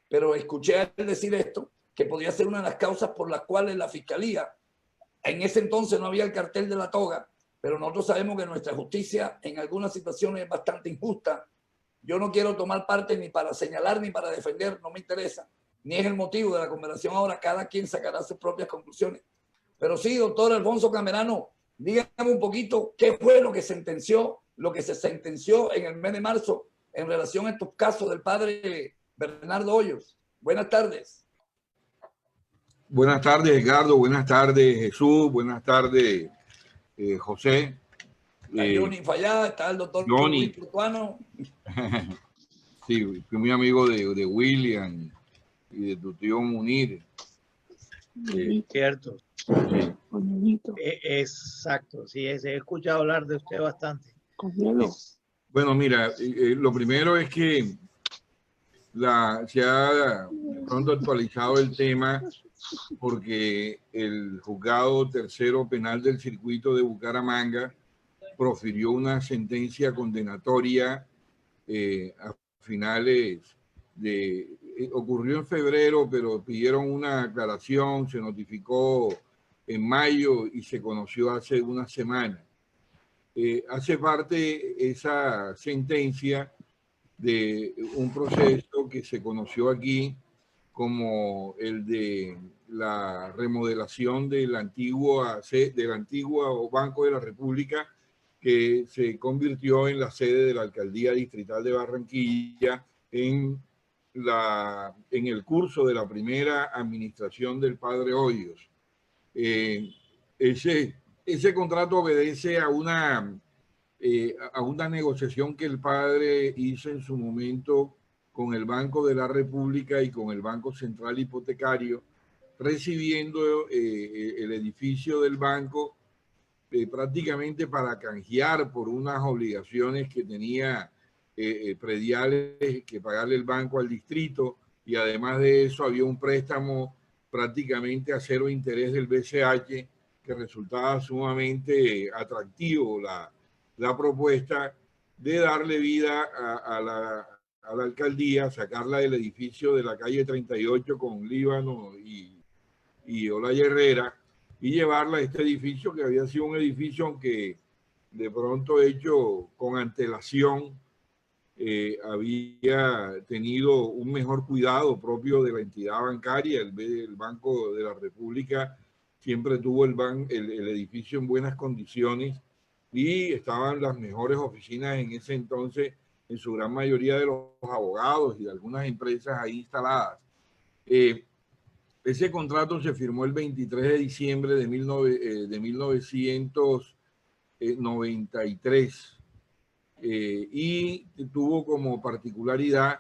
pero escuché a él decir esto, que podía ser una de las causas por las cuales la Fiscalía, en ese entonces no había el cartel de la toga, pero nosotros sabemos que nuestra justicia en algunas situaciones es bastante injusta. Yo no quiero tomar parte ni para señalar ni para defender, no me interesa, ni es el motivo de la conversación ahora, cada quien sacará sus propias conclusiones. Pero sí, doctor Alfonso Camerano, dígame un poquito qué fue lo que sentenció, lo que se sentenció en el mes de marzo en relación a estos casos del padre Bernardo Hoyos. Buenas tardes. Buenas tardes, Edgardo. Buenas tardes, Jesús. Buenas tardes, José. Está Johnny Fallá, está el doctor Johnny. Luis Trutuano. Sí, fui muy amigo de William y de tu tío Munir. Cierto. Sí. Exacto, sí, he escuchado hablar de usted bastante. Bueno, mira, lo primero es que se ha de pronto actualizado el tema porque el juzgado tercero penal del circuito de Bucaramanga profirió una sentencia condenatoria a finales de... ocurrió en febrero, pero pidieron una aclaración, se notificó en mayo y se conoció hace una semana. Hace parte esa sentencia de un proceso que se conoció aquí como el de la remodelación del antiguo Banco de la República, que se convirtió en la sede de la Alcaldía Distrital de Barranquilla en el curso de la primera administración del padre Hoyos. Ese contrato obedece a una negociación que el padre hizo en su momento con el Banco de la República y con el Banco Central Hipotecario, recibiendo el edificio del banco prácticamente para canjear por unas obligaciones que tenía prediales que pagarle el banco al distrito, y además de eso había un préstamo prácticamente a cero interés del BCH que resultaba sumamente atractivo la propuesta de darle vida a la alcaldía, sacarla del edificio de la calle 38 con Líbano y Olaya Herrera y llevarla a este edificio que había sido un edificio, aunque de pronto hecho con antelación, había tenido un mejor cuidado propio de la entidad bancaria. El Banco de la República siempre tuvo el edificio en buenas condiciones y estaban las mejores oficinas en ese entonces, en su gran mayoría de los abogados y de algunas empresas ahí instaladas. Ese contrato se firmó el 23 de diciembre de 1993 y tuvo como particularidad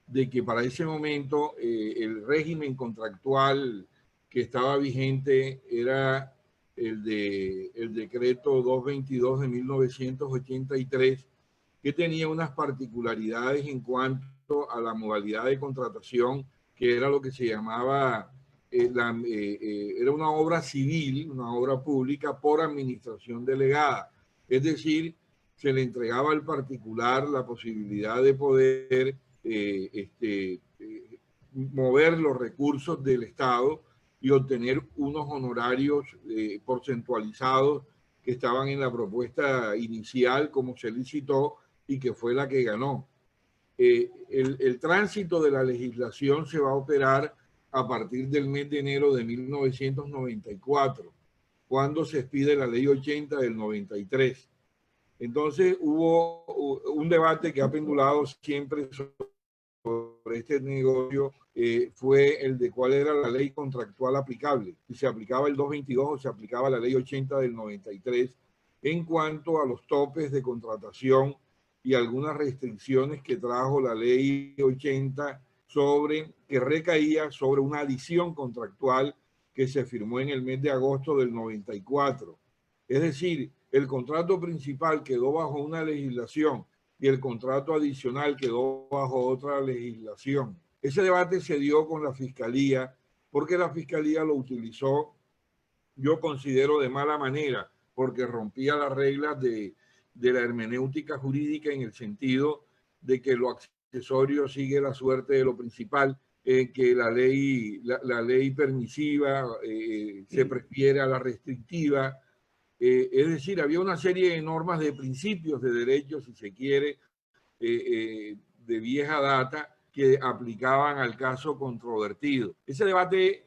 de que para ese momento el régimen contractual que estaba vigente era el decreto 222 de 1983, que tenía unas particularidades en cuanto a la modalidad de contratación, que era lo que se llamaba, era una obra civil, una obra pública por administración delegada. Es decir, se le entregaba al particular la posibilidad de poder mover los recursos del Estado y obtener unos honorarios porcentualizados que estaban en la propuesta inicial, como se licitó y que fue la que ganó. El tránsito de la legislación se va a operar a partir del mes de enero de 1994, cuando se expide la ley 80 del 93. Entonces hubo un debate que ha pendulado siempre sobre este negocio, fue el de cuál era la ley contractual aplicable, si se aplicaba el 222 o se aplicaba la ley 80 del 93 en cuanto a los topes de contratación y algunas restricciones que trajo la ley 80 que recaía sobre una adición contractual que se firmó en el mes de agosto del 94. Es decir, el contrato principal quedó bajo una legislación y el contrato adicional quedó bajo otra legislación. Ese debate se dio con la Fiscalía porque la Fiscalía lo utilizó, yo considero, de mala manera, porque rompía las reglas de la hermenéutica jurídica en el sentido de que lo accesorio sigue la suerte de lo principal, que la ley permisiva se prefiere a la restrictiva. Es decir, había una serie de normas de principios de derechos, si se quiere, de vieja data, que aplicaban al caso controvertido. Ese debate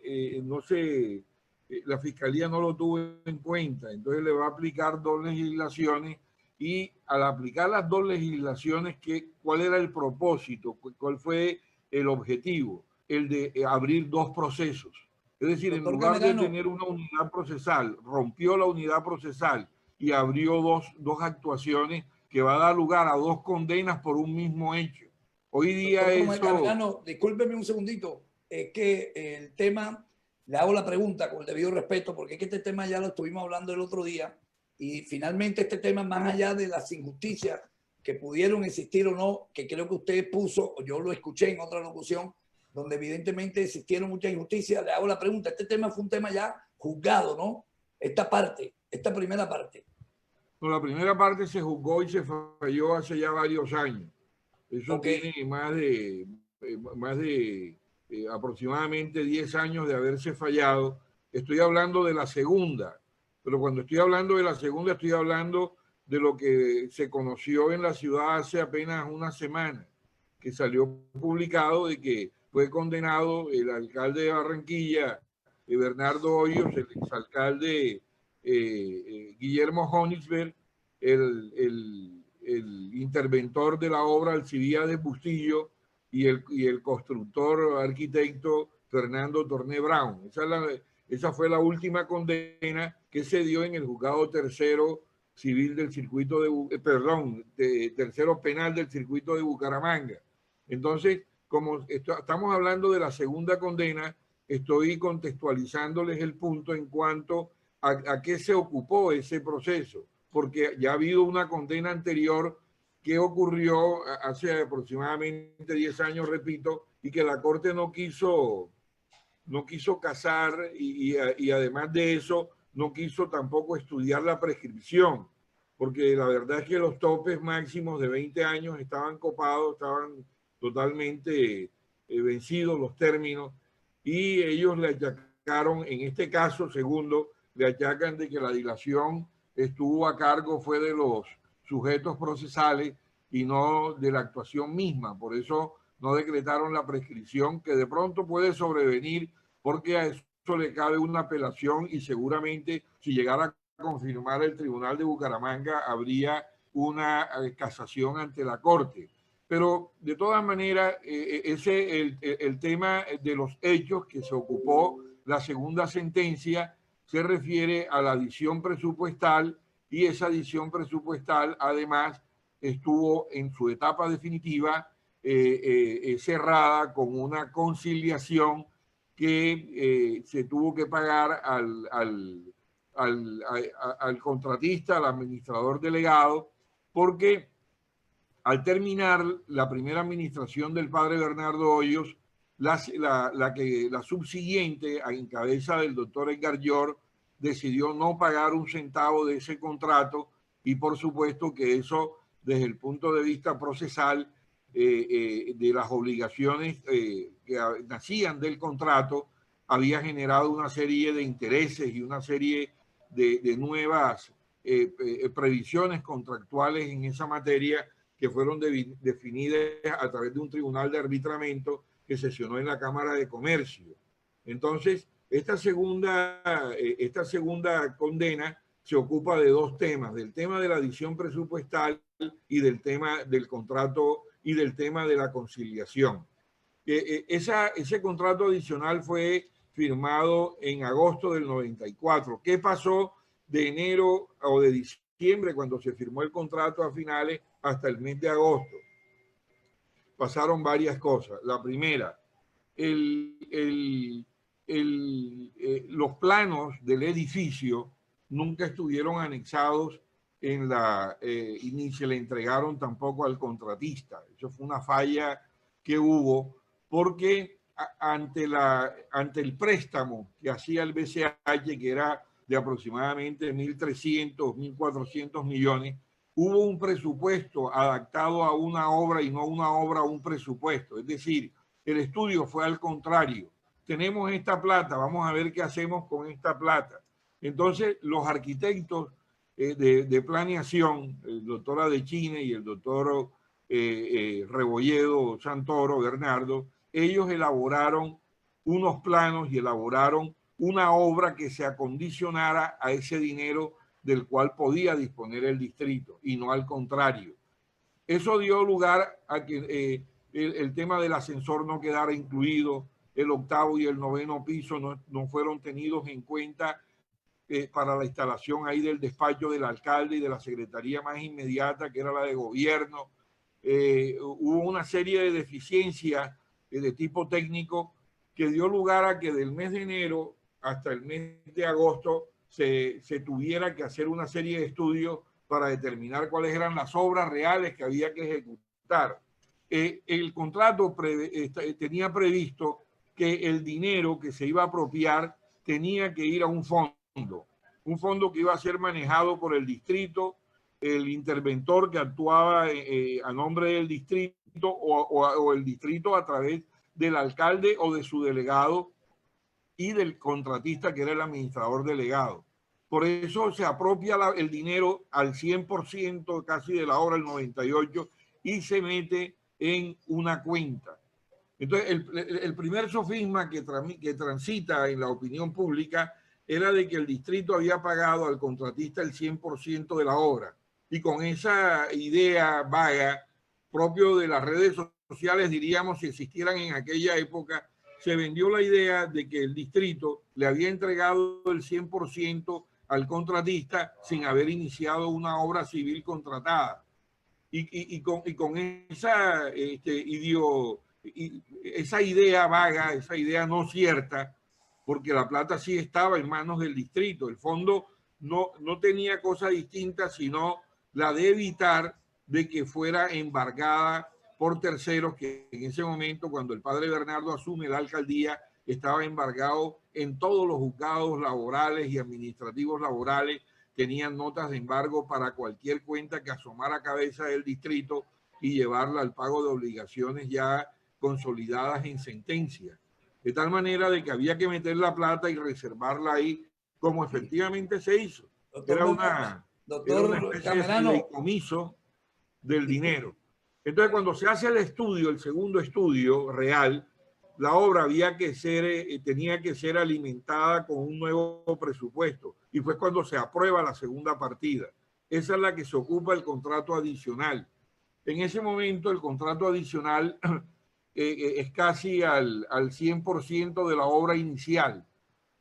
la Fiscalía no lo tuvo en cuenta, entonces le va a aplicar dos legislaciones, y al aplicar las dos legislaciones, ¿cuál era el propósito? ¿Cuál fue el objetivo? El de abrir dos procesos. Es decir, en lugar de tener una unidad procesal, rompió la unidad procesal y abrió dos actuaciones que va a dar lugar a dos condenas por un mismo hecho. Hoy día eso... Discúlpeme un segundito, es que el tema, le hago la pregunta con el debido respeto, porque es que este tema ya lo estuvimos hablando el otro día, y finalmente este tema, más allá de las injusticias que pudieron existir o no, que creo que usted puso, o yo lo escuché en otra locución, donde evidentemente existieron muchas injusticias, le hago la pregunta, este tema fue un tema ya juzgado, ¿no? Esta primera parte. La primera parte se juzgó y se falló hace ya varios años. Eso tiene más de aproximadamente 10 años de haberse fallado. Estoy hablando de la segunda, pero cuando estoy hablando de la segunda estoy hablando de lo que se conoció en la ciudad hace apenas una semana, que salió publicado de que fue condenado el alcalde de Barranquilla, Bernardo Hoyos, el exalcalde Guillermo Honigsberg, el interventor de la obra Alcibiades Bustillo y el constructor arquitecto Fernando Torné Brown. Esa fue la última condena que se dio en el juzgado tercero civil del circuito tercero penal del circuito de Bucaramanga. Entonces, como estamos hablando de la segunda condena, estoy contextualizándoles el punto en cuanto a qué se ocupó ese proceso, porque ya ha habido una condena anterior que ocurrió hace aproximadamente 10 años, repito, y que la Corte no quiso casar y además de eso no quiso tampoco estudiar la prescripción, porque la verdad es que los topes máximos de 20 años estaban copados, estaban totalmente vencidos los términos, y ellos le achacaron, en este caso segundo, le achacan de que la dilación estuvo a cargo fue de los sujetos procesales y no de la actuación misma. Por eso no decretaron la prescripción, que de pronto puede sobrevenir porque a eso le cabe una apelación, y seguramente si llegara a confirmar el Tribunal de Bucaramanga habría una casación ante la Corte. Pero de todas maneras, el tema de los hechos que se ocupó la segunda sentencia se refiere a la adición presupuestal, y esa adición presupuestal además estuvo en su etapa definitiva cerrada con una conciliación que se tuvo que pagar al contratista, al administrador delegado, porque al terminar la primera administración del padre Bernardo Hoyos, la subsiguiente, en cabeza del doctor Edgar Llor, decidió no pagar un centavo de ese contrato, y por supuesto que eso, desde el punto de vista procesal, de las obligaciones que nacían del contrato, había generado una serie de intereses y una serie de nuevas previsiones contractuales en esa materia, que fueron definidas a través de un tribunal de arbitramiento que sesionó en la Cámara de Comercio. Entonces, esta segunda condena se ocupa de dos temas: del tema de la adición presupuestal y del tema del contrato y del tema de la conciliación. Ese contrato adicional fue firmado en agosto del 94. ¿Qué pasó de enero o de diciembre, cuando se firmó el contrato, a finales, hasta el mes de agosto? Pasaron varias cosas. La primera, los planos del edificio nunca estuvieron anexados y ni se le entregaron tampoco al contratista. Eso fue una falla que hubo, porque ante el préstamo que hacía el BCH, que era de aproximadamente 1.300, 1.400 millones, hubo un presupuesto adaptado a una obra y no una obra a un presupuesto. Es decir, el estudio fue al contrario. Tenemos esta plata, vamos a ver qué hacemos con esta plata. Entonces, los arquitectos de planeación, el doctor Adechine y el doctor Rebolledo Santoro, Bernardo, ellos elaboraron unos planos y elaboraron una obra que se acondicionara a ese dinero del cual podía disponer el distrito y no al contrario. Eso dio lugar a que el tema del ascensor no quedara incluido, el octavo y el noveno piso no fueron tenidos en cuenta para la instalación ahí del despacho del alcalde y de la secretaría más inmediata, que era la de gobierno. Hubo una serie de deficiencias de tipo técnico que dio lugar a que del mes de enero hasta el mes de agosto se tuviera que hacer una serie de estudios para determinar cuáles eran las obras reales que había que ejecutar. El contrato tenía previsto que el dinero que se iba a apropiar tenía que ir a un fondo que iba a ser manejado por el distrito, el interventor que actuaba a nombre del distrito o el distrito a través del alcalde o de su delegado y del contratista que era el administrador delegado. Por eso se apropia el dinero al 100% casi de la obra, el 98%, y se mete en una cuenta. Entonces, el primer sofisma que transita en la opinión pública era de que el distrito había pagado al contratista el 100% de la obra. Y con esa idea vaga, propio de las redes sociales, diríamos, si existieran en aquella época, se vendió la idea de que el distrito le había entregado el 100% al contratista sin haber iniciado una obra civil contratada. Y con esa, esa idea vaga, esa idea no cierta, porque la plata sí estaba en manos del distrito. El fondo no tenía cosa distinta, sino la de evitar de que fuera embargada por terceros, que en ese momento, cuando el padre Bernardo asume la alcaldía, estaba embargado en todos los juzgados laborales y administrativos laborales, tenían notas de embargo para cualquier cuenta que asomara cabeza del distrito y llevarla al pago de obligaciones ya consolidadas en sentencia. De tal manera de que había que meter la plata y reservarla ahí, como efectivamente se hizo. Era una especie de fideicomiso del dinero. Entonces, cuando se hace el estudio, el segundo estudio real, la obra tenía que ser alimentada con un nuevo presupuesto. Y fue cuando se aprueba la segunda partida. Esa es la que se ocupa el contrato adicional. En ese momento, el contrato adicional es casi al 100% de la obra inicial.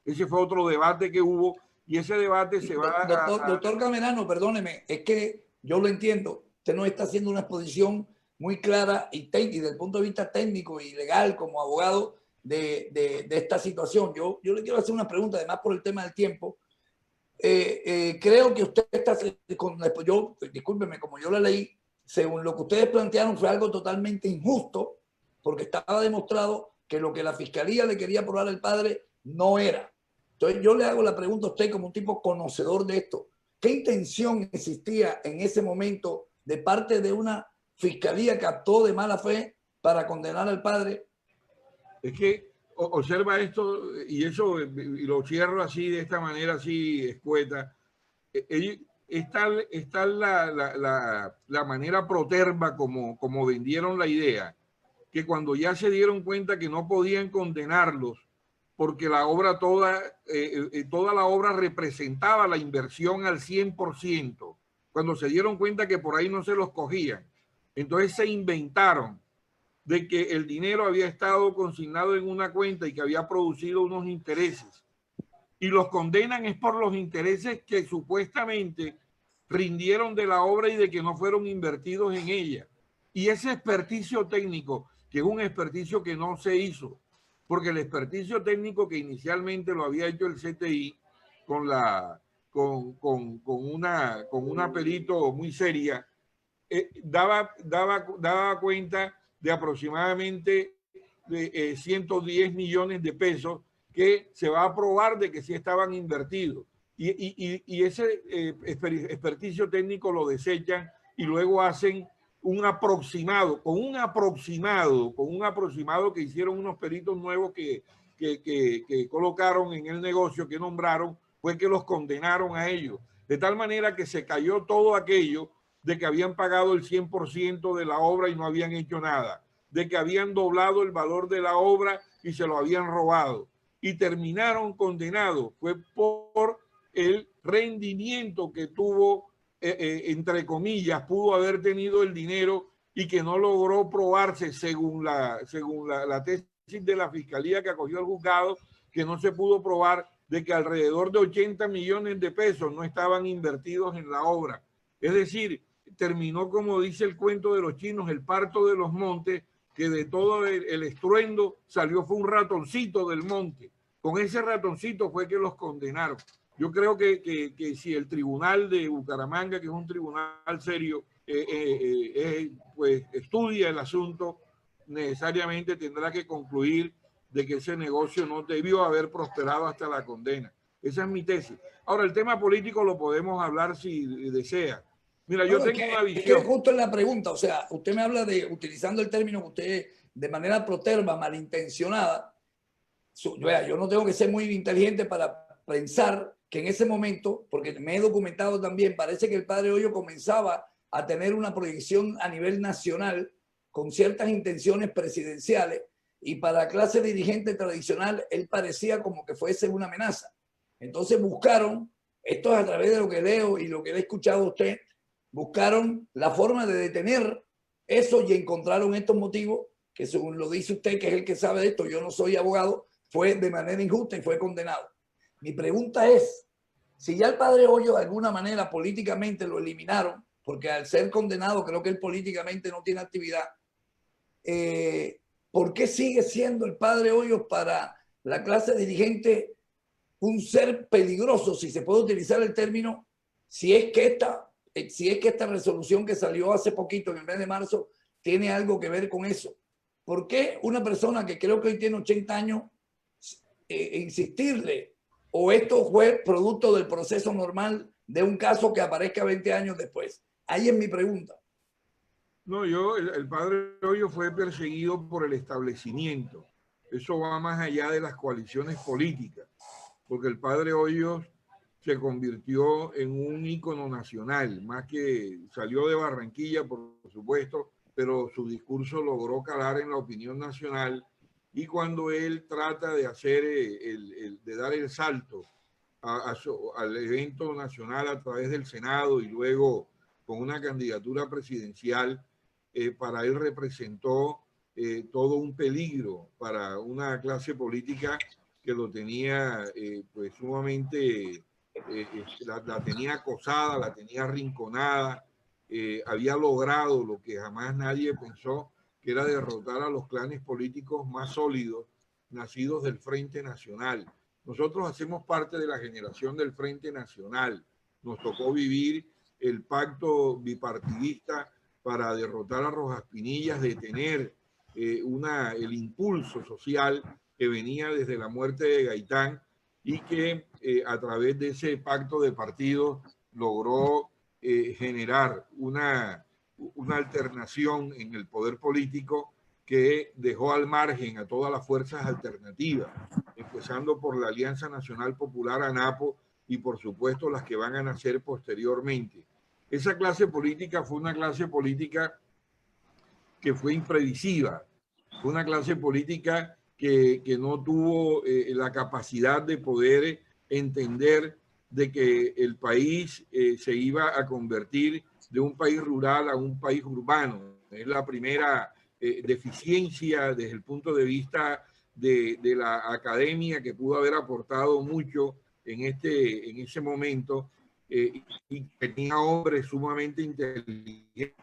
Ese fue otro debate que hubo y ese debate se va Doctor Camerano, perdóneme, es que yo lo entiendo. Usted nos está haciendo una exposición muy clara y desde el punto de vista técnico y legal como abogado de esta situación. Yo le quiero hacer una pregunta, además por el tema del tiempo. Creo que usted está, discúlpeme, como yo la leí, según lo que ustedes plantearon fue algo totalmente injusto, porque estaba demostrado que lo que la fiscalía le quería probar al padre no era. Entonces yo le hago la pregunta a usted como un tipo conocedor de esto. ¿Qué intención existía en ese momento de parte de una fiscalía que actuó de mala fe para condenar al padre? Es que observa esto y eso y lo cierro así de esta manera así escueta. Está la manera proterva como vendieron la idea, que cuando ya se dieron cuenta que no podían condenarlos porque la obra toda la obra representaba la inversión al 100%, cuando se dieron cuenta que por ahí no se los cogían, entonces se inventaron de que el dinero había estado consignado en una cuenta y que había producido unos intereses. Y los condenan es por los intereses que supuestamente rindieron de la obra y de que no fueron invertidos en ella. Y ese experticio técnico, que es un experticio que no se hizo, porque el experticio técnico que inicialmente lo había hecho el CTI con una perito muy seria, daba cuenta de aproximadamente 110 millones de pesos que se va a probar de que sí estaban invertidos. y ese experticio técnico lo desechan y luego hacen un aproximado, con un aproximado que hicieron unos peritos nuevos que colocaron en el negocio, que nombraron, fue que los condenaron a ellos. De tal manera que se cayó todo aquello de que habían pagado el 100% de la obra y no habían hecho nada, de que habían doblado el valor de la obra y se lo habían robado. Y terminaron condenados. Fue por el rendimiento que tuvo, entre comillas, pudo haber tenido el dinero y que no logró probarse según la tesis de la fiscalía que acogió el juzgado, que no se pudo probar de que alrededor de 80 millones de pesos no estaban invertidos en la obra. Es decir, terminó, como dice el cuento de los chinos, el parto de los montes, que de todo el estruendo salió fue un ratoncito del monte. Con ese ratoncito fue que los condenaron. Yo creo que si el tribunal de Bucaramanga, que es un tribunal serio, pues estudia el asunto, necesariamente tendrá que concluir de que ese negocio no debió haber prosperado hasta la condena. Esa es mi tesis. Ahora, el tema político lo podemos hablar si desea. Mira, yo tengo una visión. Es que justo en la pregunta, o sea, usted me habla de, utilizando el término que usted de manera proterva, malintencionada, yo no tengo que ser muy inteligente para pensar que en ese momento, porque me he documentado también, parece que el padre Hoyo comenzaba a tener una proyección a nivel nacional con ciertas intenciones presidenciales, y para la clase dirigente tradicional él parecía como que fuese una amenaza. Entonces buscaron, esto es a través de lo que leo y lo que le he escuchado a usted, buscaron la forma de detener eso y encontraron estos motivos que, según lo dice usted, que es el que sabe de esto, yo no soy abogado, fue de manera injusta y fue condenado. Mi pregunta es, si ya el padre Hoyo de alguna manera políticamente lo eliminaron, porque al ser condenado creo que él políticamente no tiene actividad, ¿por qué sigue siendo el padre Hoyos para la clase dirigente un ser peligroso, si se puede utilizar el término, si es que esta resolución que salió hace poquito, en el mes de marzo, tiene algo que ver con eso? ¿Por qué una persona que creo que hoy tiene 80 años, insistirle? ¿O esto fue producto del proceso normal de un caso que aparezca 20 años después? Ahí es mi pregunta. No, el padre Hoyo fue perseguido por el establecimiento. Eso va más allá de las coaliciones políticas, porque el padre Hoyos se convirtió en un ícono nacional, más que salió de Barranquilla, por supuesto, pero su discurso logró calar en la opinión nacional, y cuando él trata de hacer de dar el salto al evento nacional a través del Senado y luego con una candidatura presidencial, para él representó todo un peligro para una clase política que lo tenía pues sumamente, la tenía acosada, la tenía arrinconada, había logrado lo que jamás nadie pensó, que era derrotar a los clanes políticos más sólidos nacidos del Frente Nacional. Nosotros hacemos parte de la generación del Frente Nacional. Nos tocó vivir el pacto bipartidista para derrotar a Rojas Pinillas, detener el impulso social que venía desde la muerte de Gaitán, y que a través de ese pacto de partidos logró generar una alternación en el poder político que dejó al margen a todas las fuerzas alternativas, empezando por la Alianza Nacional Popular, ANAPO, y por supuesto las que van a nacer posteriormente. Esa clase política fue una clase política que fue imprevisiva, fue una clase política que no tuvo la capacidad de poder entender de que el país se iba a convertir de un país rural a un país urbano. Es la primera deficiencia desde el punto de vista de la academia, que pudo haber aportado mucho en ese momento, y tenía hombres sumamente inteligentes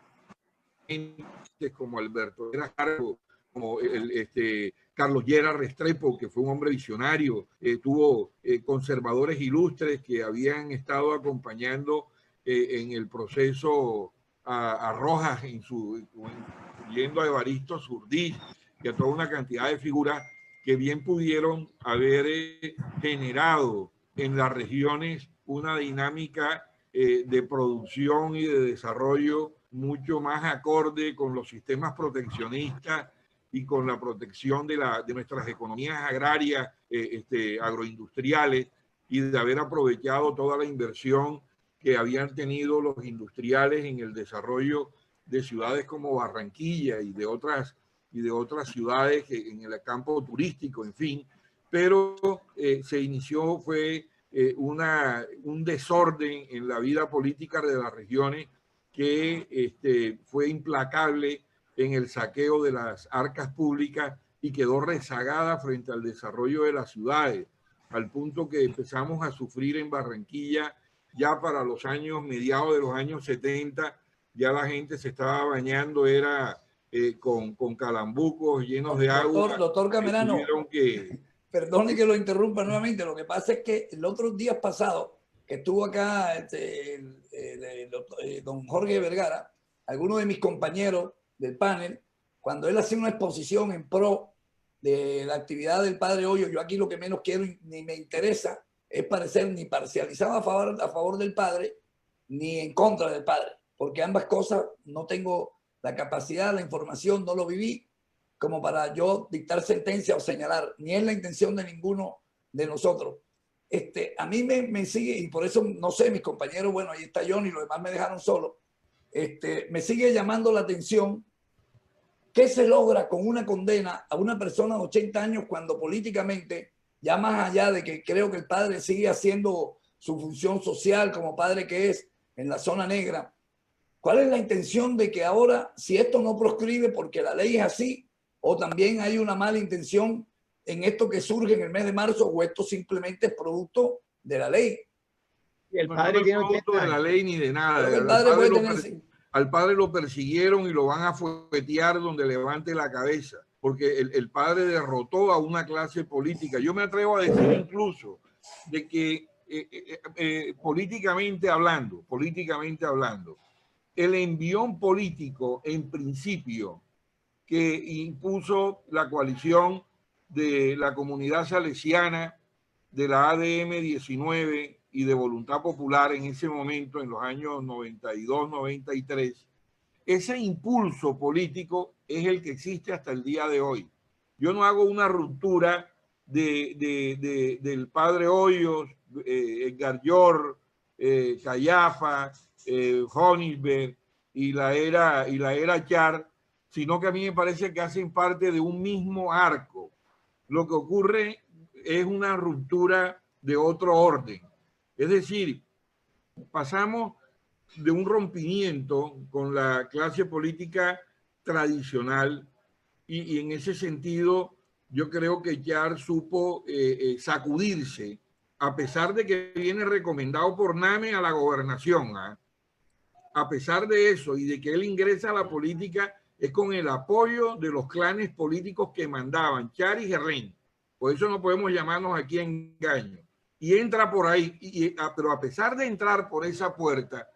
como Alberto Cargo, como Carlos Llera Restrepo, que fue un hombre visionario. Tuvo conservadores ilustres que habían estado acompañando en el proceso a Rojas, incluyendo a Evaristo Zurdí, y a toda una cantidad de figuras que bien pudieron haber generado en las regiones una dinámica de producción y de desarrollo mucho más acorde con los sistemas proteccionistas y con la protección de nuestras economías agrarias, agroindustriales, y de haber aprovechado toda la inversión que habían tenido los industriales en el desarrollo de ciudades como Barranquilla y de otras ciudades en el campo turístico, en fin. Pero se inició, fue un desorden en la vida política de las regiones que fue implacable en el saqueo de las arcas públicas y quedó rezagada frente al desarrollo de las ciudades, al punto que empezamos a sufrir en Barranquilla ya para los años, mediados de los años 70, ya la gente se estaba bañando, era con calambucos llenos de agua. Doctor Camerano, perdone que lo interrumpa nuevamente, lo que pasa es que el otro día pasado, que estuvo acá don Jorge Vergara, algunos de mis compañeros del panel, cuando él hacía una exposición en pro de la actividad del padre Hoyos, yo aquí lo que menos quiero ni me interesa es parecer ni parcializado a favor del padre ni en contra del padre, porque ambas cosas no tengo la capacidad, la información, no lo viví como para yo dictar sentencia o señalar, ni es la intención de ninguno de nosotros. A mí me sigue, y por eso, no sé, mis compañeros, bueno, ahí está John y los demás me dejaron solo, me sigue llamando la atención qué se logra con una condena a una persona de 80 años cuando políticamente, ya más allá de que creo que el padre sigue haciendo su función social como padre que es en la zona negra, ¿cuál es la intención de que ahora, si esto no proscribe porque la ley es así, o también hay una mala intención en esto que surge en el mes de marzo, o esto simplemente es producto de la ley? Y el padre no es producto de la ley ni de nada. Al padre lo persiguieron y lo van a fuetear donde levante la cabeza, porque el padre derrotó a una clase política. Yo me atrevo a decir incluso de que políticamente hablando, el envión político en principio que impuso la coalición de la comunidad salesiana, de la ADM 19 y de Voluntad Popular en ese momento, en los años 92, 93, ese impulso político es el que existe hasta el día de hoy. Yo no hago una ruptura del padre Hoyos, Edgar Llor, Callafa, Honisberg y la era Char, sino que a mí me parece que hacen parte de un mismo arco. Lo que ocurre es una ruptura de otro orden. Es decir, pasamos de un rompimiento con la clase política tradicional y en ese sentido yo creo que Char supo sacudirse, a pesar de que viene recomendado por Name a la gobernación. A pesar de eso y de que él ingresa a la política, es con el apoyo de los clanes políticos que mandaban, Char y Gerrén. Por eso no podemos llamarnos aquí a engaño. Y entra por ahí, pero a pesar de entrar por esa puerta,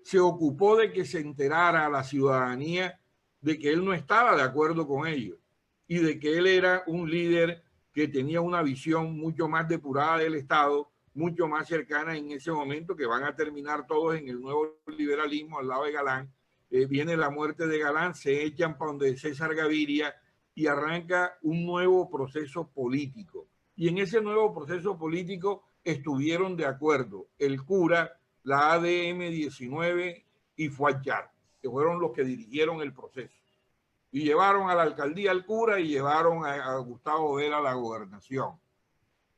se ocupó de que se enterara a la ciudadanía de que él no estaba de acuerdo con ellos y de que él era un líder que tenía una visión mucho más depurada del Estado, mucho más cercana en ese momento, que van a terminar todos en el nuevo liberalismo al lado de Galán. Viene la muerte de Galán, se echan para donde César Gaviria y arranca un nuevo proceso político. Y en ese nuevo proceso político estuvieron de acuerdo el cura, la ADM 19 y Fuad Char, que fueron los que dirigieron el proceso. Y llevaron a la alcaldía al cura y llevaron a Gustavo Vera a la gobernación.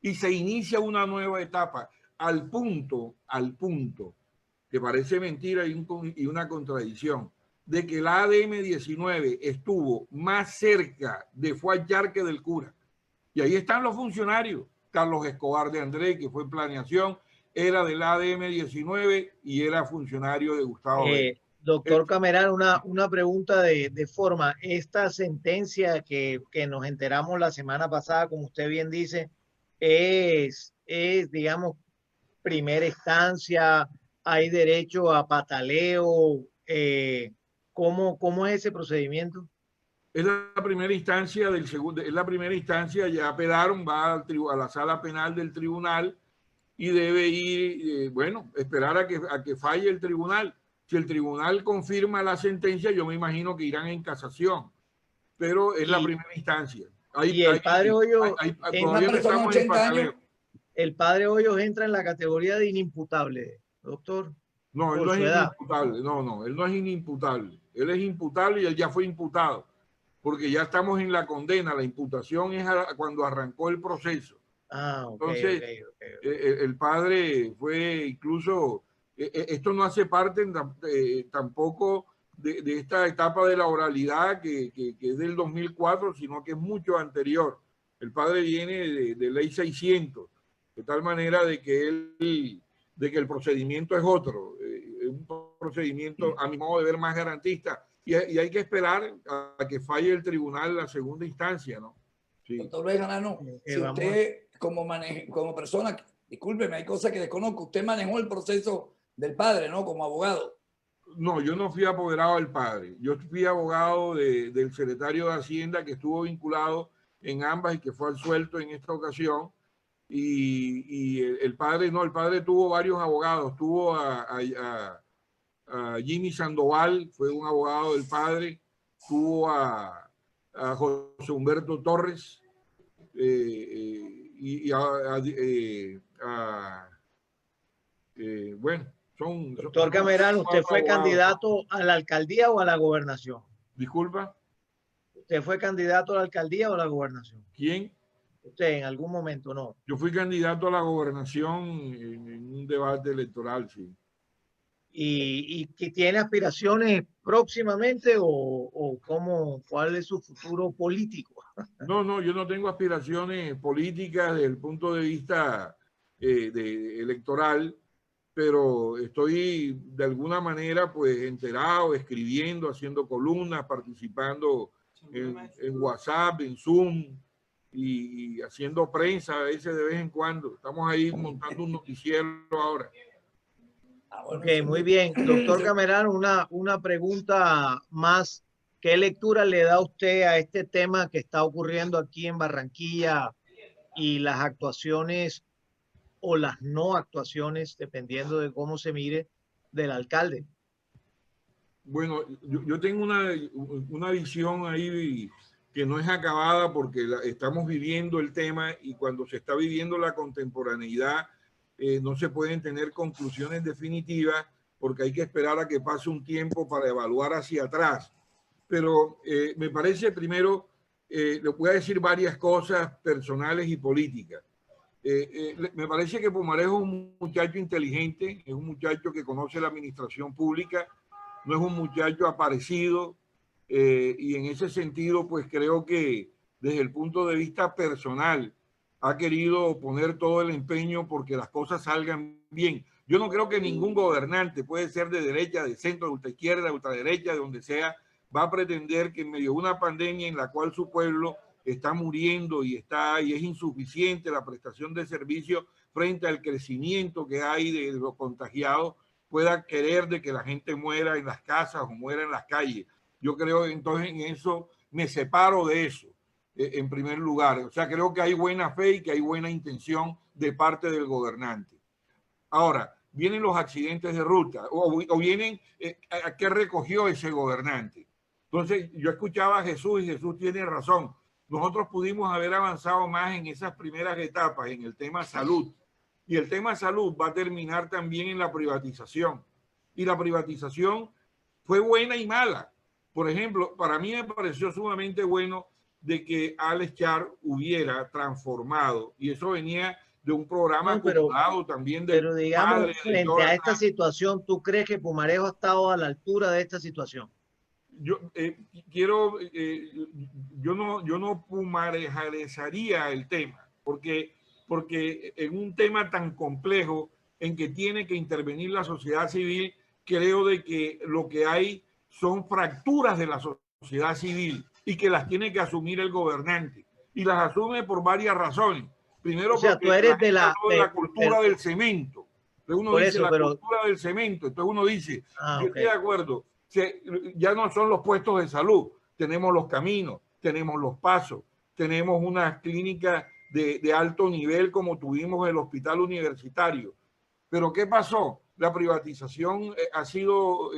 Y se inicia una nueva etapa al punto, que parece mentira y una contradicción, de que la ADM 19 estuvo más cerca de Fuad Char que del cura. Y ahí están los funcionarios. Carlos Escobar de André, que fue en planeación, era del ADM 19 y era funcionario de Gustavo Vera. Doctor Camerán, una pregunta de forma. Esta sentencia que nos enteramos la semana pasada, como usted bien dice, es digamos, primera instancia, hay derecho a pataleo. ¿Cómo es ese procedimiento? Es la primera instancia es la primera instancia, ya apelaron, va a la sala penal del tribunal y debe ir, bueno, esperar a que falle el tribunal. Si el tribunal confirma la sentencia, yo me imagino que irán en casación, pero es la primera instancia. Y el padre Hoyos, todavía no estamos en papeleo. El padre Hoyos entra en la categoría de inimputable, doctor. No, él no es inimputable. No, él no es inimputable. Él es imputable y él ya fue imputado, porque ya estamos en la condena. La imputación es cuando arrancó el proceso. Entonces, el padre fue incluso, esto no hace parte tampoco de esta etapa de la oralidad que es del 2004, sino que es mucho anterior. El padre viene de ley 600, de tal manera de que el procedimiento es otro, un procedimiento a mi modo de ver más garantista, y hay que esperar a que falle el tribunal en la segunda instancia, ¿no? Sí. Doctor Bejarano, si usted como persona, discúlpeme, hay cosas que desconozco, usted manejó el proceso del padre, ¿no? Como abogado. No, yo no fui apoderado del padre, yo fui abogado del secretario de Hacienda que estuvo vinculado en ambas y que fue absuelto en esta ocasión. Y el padre, no, el padre tuvo varios abogados, tuvo a Jimmy Sandoval, fue un abogado del padre, tuvo a José Humberto Torres, bueno, Doctor Camerán, ¿usted fue candidato a la alcaldía o a la gobernación? Disculpa. ¿Usted fue candidato a la alcaldía o a la gobernación? ¿Quién? Usted en algún momento, ¿no? Yo fui candidato a la gobernación en un debate electoral, sí. ¿Y tiene aspiraciones próximamente o cuál es su futuro político? No, yo no tengo aspiraciones políticas desde el punto de vista electoral, pero estoy de alguna manera pues enterado, escribiendo, haciendo columnas, participando en WhatsApp, en Zoom y haciendo prensa a veces de vez en cuando. Estamos ahí montando un noticiero ahora. Ok, muy bien. Doctor Camerán, una pregunta más. ¿Qué lectura le da usted a este tema que está ocurriendo aquí en Barranquilla y las actuaciones o las no actuaciones, dependiendo de cómo se mire, del alcalde? Bueno, yo tengo una visión ahí que no es acabada porque estamos viviendo el tema y cuando se está viviendo la contemporaneidad no se pueden tener conclusiones definitivas porque hay que esperar a que pase un tiempo para evaluar hacia atrás. Pero me parece primero, le voy a decir varias cosas personales y políticas. Me parece que Pumarejo es un muchacho inteligente, es un muchacho que conoce la administración pública, no es un muchacho aparecido y en ese sentido pues creo que desde el punto de vista personal ha querido poner todo el empeño porque las cosas salgan bien. Yo no creo que ningún gobernante, puede ser de derecha, de centro, de ultraizquierda, de ultraderecha, de donde sea, va a pretender que en medio de una pandemia en la cual su pueblo está muriendo y es insuficiente la prestación de servicios frente al crecimiento que hay de los contagiados, pueda querer de que la gente muera en las casas o muera en las calles. Yo creo entonces en eso, me separo de eso en primer lugar. O sea, creo que hay buena fe y que hay buena intención de parte del gobernante. Ahora, vienen los accidentes de ruta o vienen a qué recogió ese gobernante. Entonces, yo escuchaba a Jesús y Jesús tiene razón. Nosotros pudimos haber avanzado más en esas primeras etapas, en el tema salud. Y el tema salud va a terminar también en la privatización. Y la privatización fue buena y mala. Por ejemplo, para mí me pareció sumamente bueno de que Alex Char hubiera transformado, y eso venía de un programa acumulado también de... Pero digamos, frente a esta situación, ¿tú crees que Pumarejo ha estado a la altura de esta situación? Yo yo no pumarejaría el tema, porque en un tema tan complejo en que tiene que intervenir la sociedad civil, creo de que lo que hay son fracturas de la sociedad civil y que las tiene que asumir el gobernante. Y las asume por varias razones. Primero, porque tú eres de la cultura del cemento. Entonces uno dice cultura del cemento. Entonces uno dice, yo estoy de acuerdo, ya no son los puestos de salud, tenemos los caminos, tenemos los pasos, tenemos unas clínicas de alto nivel como tuvimos el hospital universitario. Pero ¿qué pasó? La privatización ha sido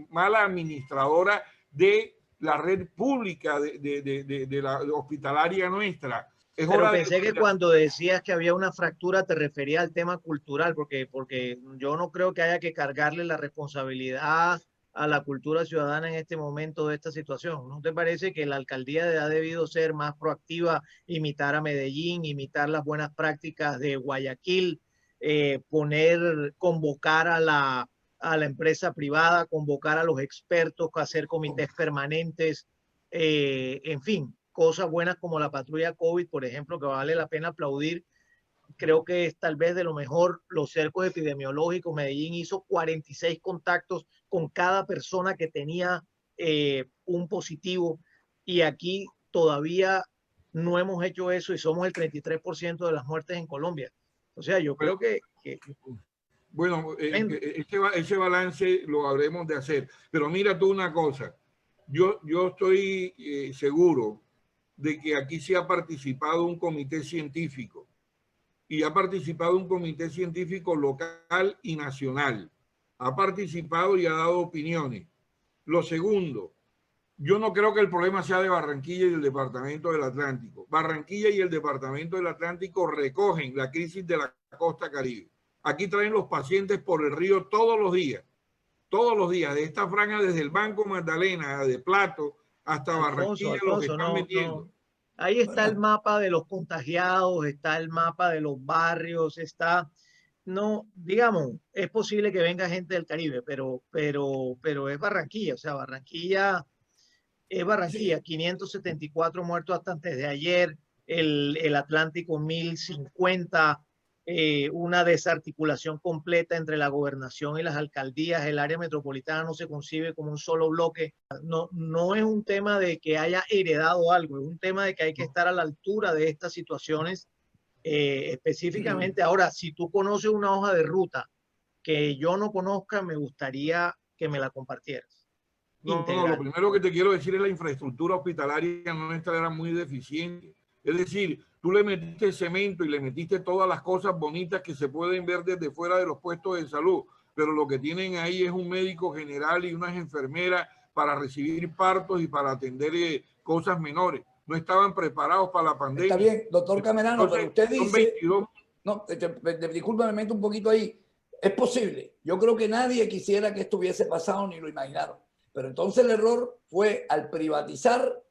mala administradora de la red pública de la hospitalaria nuestra. Es Pero hora pensé de... que cuando decías que había una fractura te refería al tema cultural, porque yo no creo que haya que cargarle la responsabilidad a la cultura ciudadana en este momento de esta situación. ¿No te parece que la alcaldía ha debido ser más proactiva, imitar a Medellín, imitar las buenas prácticas de Guayaquil, convocar a la empresa privada, convocar a los expertos, hacer comités permanentes, en fin, cosas buenas como la patrulla COVID, por ejemplo, que vale la pena aplaudir? Creo que es tal vez de lo mejor los cercos epidemiológicos. Medellín hizo 46 contactos con cada persona que tenía un positivo, y aquí todavía no hemos hecho eso y somos el 33% de las muertes en Colombia. O sea, yo creo que Bueno, ese balance lo habremos de hacer. Pero mira tú una cosa, yo estoy seguro de que aquí se ha participado un comité científico y ha participado un comité científico local y nacional. Ha participado y ha dado opiniones. Lo segundo, yo no creo que el problema sea de Barranquilla y del Departamento del Atlántico. Barranquilla y el Departamento del Atlántico recogen la crisis de la costa Caribe. Aquí traen los pacientes por el río todos los días, de esta franja desde el Banco Magdalena, de Plato, hasta Barranquilla, los que están metiendo. Ahí está el mapa de los contagiados, está el mapa de los barrios, no, digamos, es posible que venga gente del Caribe, pero es Barranquilla, o sea, Barranquilla es Barranquilla. 574 muertos hasta antes de ayer, el Atlántico 1050, una desarticulación completa entre la gobernación y las alcaldías. El área metropolitana no se concibe como un solo bloque. No es un tema de que haya heredado algo, es un tema de que hay que estar a la altura de estas situaciones específicamente. Ahora, si tú conoces una hoja de ruta que yo no conozca, me gustaría que me la compartieras. No, lo primero que te quiero decir es la infraestructura hospitalaria nuestra era muy deficiente. Es decir, tú le metiste cemento y le metiste todas las cosas bonitas que se pueden ver desde fuera de los puestos de salud, pero lo que tienen ahí es un médico general y unas enfermeras para recibir partos y para atender cosas menores. No estaban preparados para la pandemia. Está bien, doctor Camerano, Entonces, pero usted dice... 22... No, disculpa, me meto un poquito ahí. Es posible. Yo creo que nadie quisiera que esto hubiese pasado ni lo imaginaron. Pero entonces el error fue al privatizar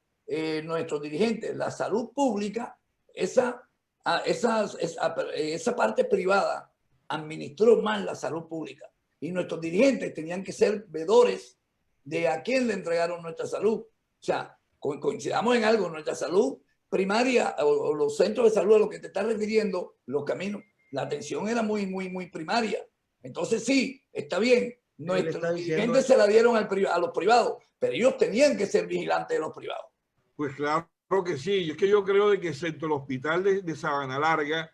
nuestros dirigentes la salud pública, esa parte privada administró mal la salud pública. Y nuestros dirigentes tenían que ser vedores de a quién le entregaron nuestra salud. O sea, coincidamos en algo, nuestra salud primaria o los centros de salud a los que te estás refiriendo, los caminos, la atención era muy primaria. Entonces sí, está bien, nuestros dirigentes se la dieron a los privados, pero ellos tenían que ser vigilantes de los privados. Pues claro que sí, es que yo creo de que excepto el hospital de Sabana Larga,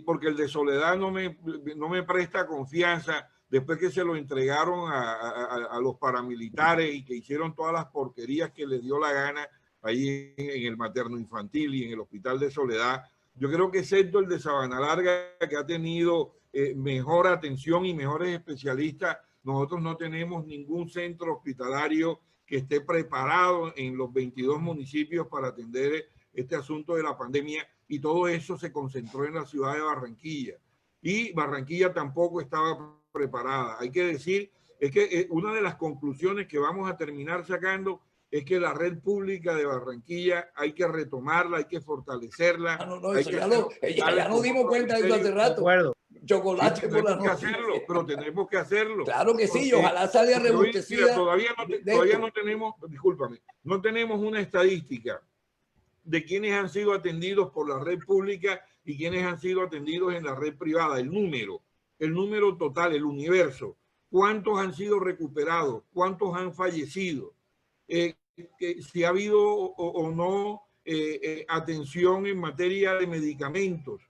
porque el de Soledad no me presta confianza después que se lo entregaron a los paramilitares y que hicieron todas las porquerías que les dio la gana ahí en el materno infantil y en el hospital de Soledad. Yo creo que excepto el de Sabana Larga, que ha tenido mejor atención y mejores especialistas, nosotros no tenemos ningún centro hospitalario que esté preparado en los 22 municipios para atender este asunto de la pandemia, y todo eso se concentró en la ciudad de Barranquilla. Y Barranquilla tampoco estaba preparada. Hay que decir, es que una de las conclusiones que vamos a terminar sacando es que la red pública de Barranquilla hay que retomarla, hay que fortalecerla. Ya nos dimos cuenta de eso hace rato. Chocolate sí, por la noche. Pero tenemos que hacerlo. Claro que sí, ojalá salga rebustecida. Todavía no tenemos, discúlpame, no tenemos una estadística de quienes han sido atendidos por la red pública y quienes han sido atendidos en la red privada. El número total, el universo. ¿Cuántos han sido recuperados? ¿Cuántos han fallecido? Si ha habido o no atención en materia de medicamentos,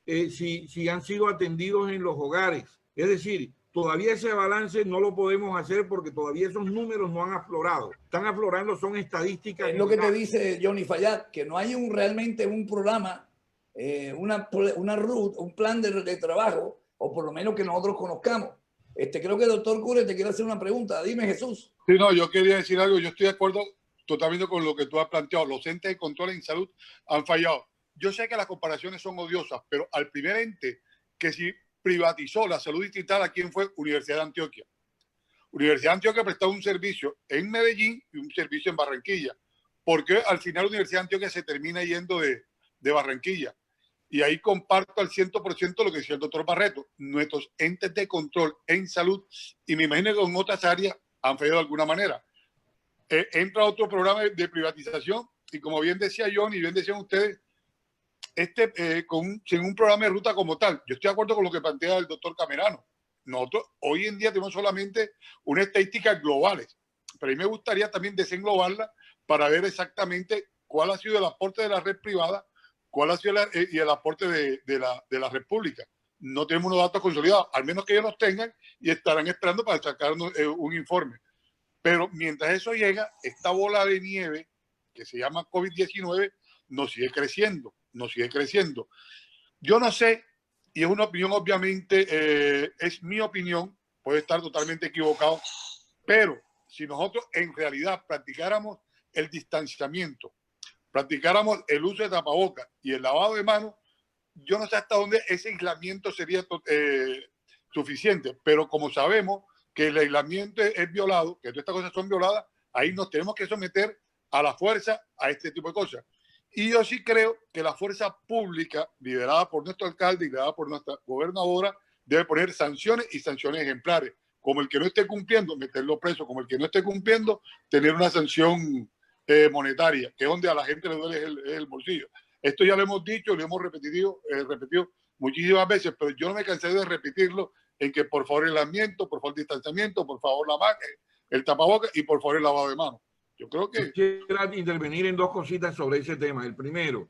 si han sido atendidos en los hogares. Es decir, todavía ese balance no lo podemos hacer porque todavía esos números no han aflorado. Están aflorando, son estadísticas. Es lo que te dice Johnny Fayad, que no hay realmente un programa un plan de trabajo, o por lo menos que nosotros conozcamos. Creo que el doctor Cures te quiere hacer una pregunta. Dime, Jesús. Sí, no, yo quería decir algo. Yo estoy de acuerdo totalmente con lo que tú has planteado. Los entes de control en salud han fallado. Yo sé que las comparaciones son odiosas, pero al primer ente que sí privatizó la salud distrital, ¿a quién fue? Universidad de Antioquia. Universidad de Antioquia prestaba un servicio en Medellín y un servicio en Barranquilla. Porque al final la Universidad de Antioquia se termina yendo de Barranquilla. Y ahí comparto al 100% lo que decía el doctor Barreto. Nuestros entes de control en salud, y me imagino que en otras áreas han fallado de alguna manera. Entra otro programa de privatización y como bien decía John y bien decían ustedes, sin un programa de ruta como tal. Yo estoy de acuerdo con lo que plantea el doctor Camerano. Nosotros hoy en día tenemos solamente unas estadísticas globales, pero a mí me gustaría también desenglobarla para ver exactamente cuál ha sido el aporte de la red privada, cuál ha sido y el aporte de la red pública. No tenemos unos datos consolidados, al menos que ellos los tengan y estarán esperando para sacarnos un informe. Pero mientras eso llega, esta bola de nieve que se llama COVID-19 nos sigue creciendo, nos sigue creciendo. Yo no sé, y es una opinión obviamente, es mi opinión, puede estar totalmente equivocado, pero si nosotros en realidad practicáramos el distanciamiento, practicáramos el uso de tapabocas y el lavado de manos, yo no sé hasta dónde ese aislamiento sería suficiente, pero como sabemos que el aislamiento es violado, que todas estas cosas son violadas, ahí nos tenemos que someter a la fuerza a este tipo de cosas. Y yo sí creo que la fuerza pública, liderada por nuestro alcalde y liderada por nuestra gobernadora, debe poner sanciones y sanciones ejemplares. Como el que no esté cumpliendo, meterlo preso. Como el que no esté cumpliendo, tener una sanción monetaria, que es donde a la gente le duele el bolsillo. Esto ya lo hemos dicho, lo hemos repetido muchísimas veces, pero yo no me cansé de repetirlo en que por favor el aislamiento, por favor el distanciamiento, por favor el tapabocas y por favor el lavado de manos. Yo creo que... Quiero intervenir en dos cositas sobre ese tema. El primero,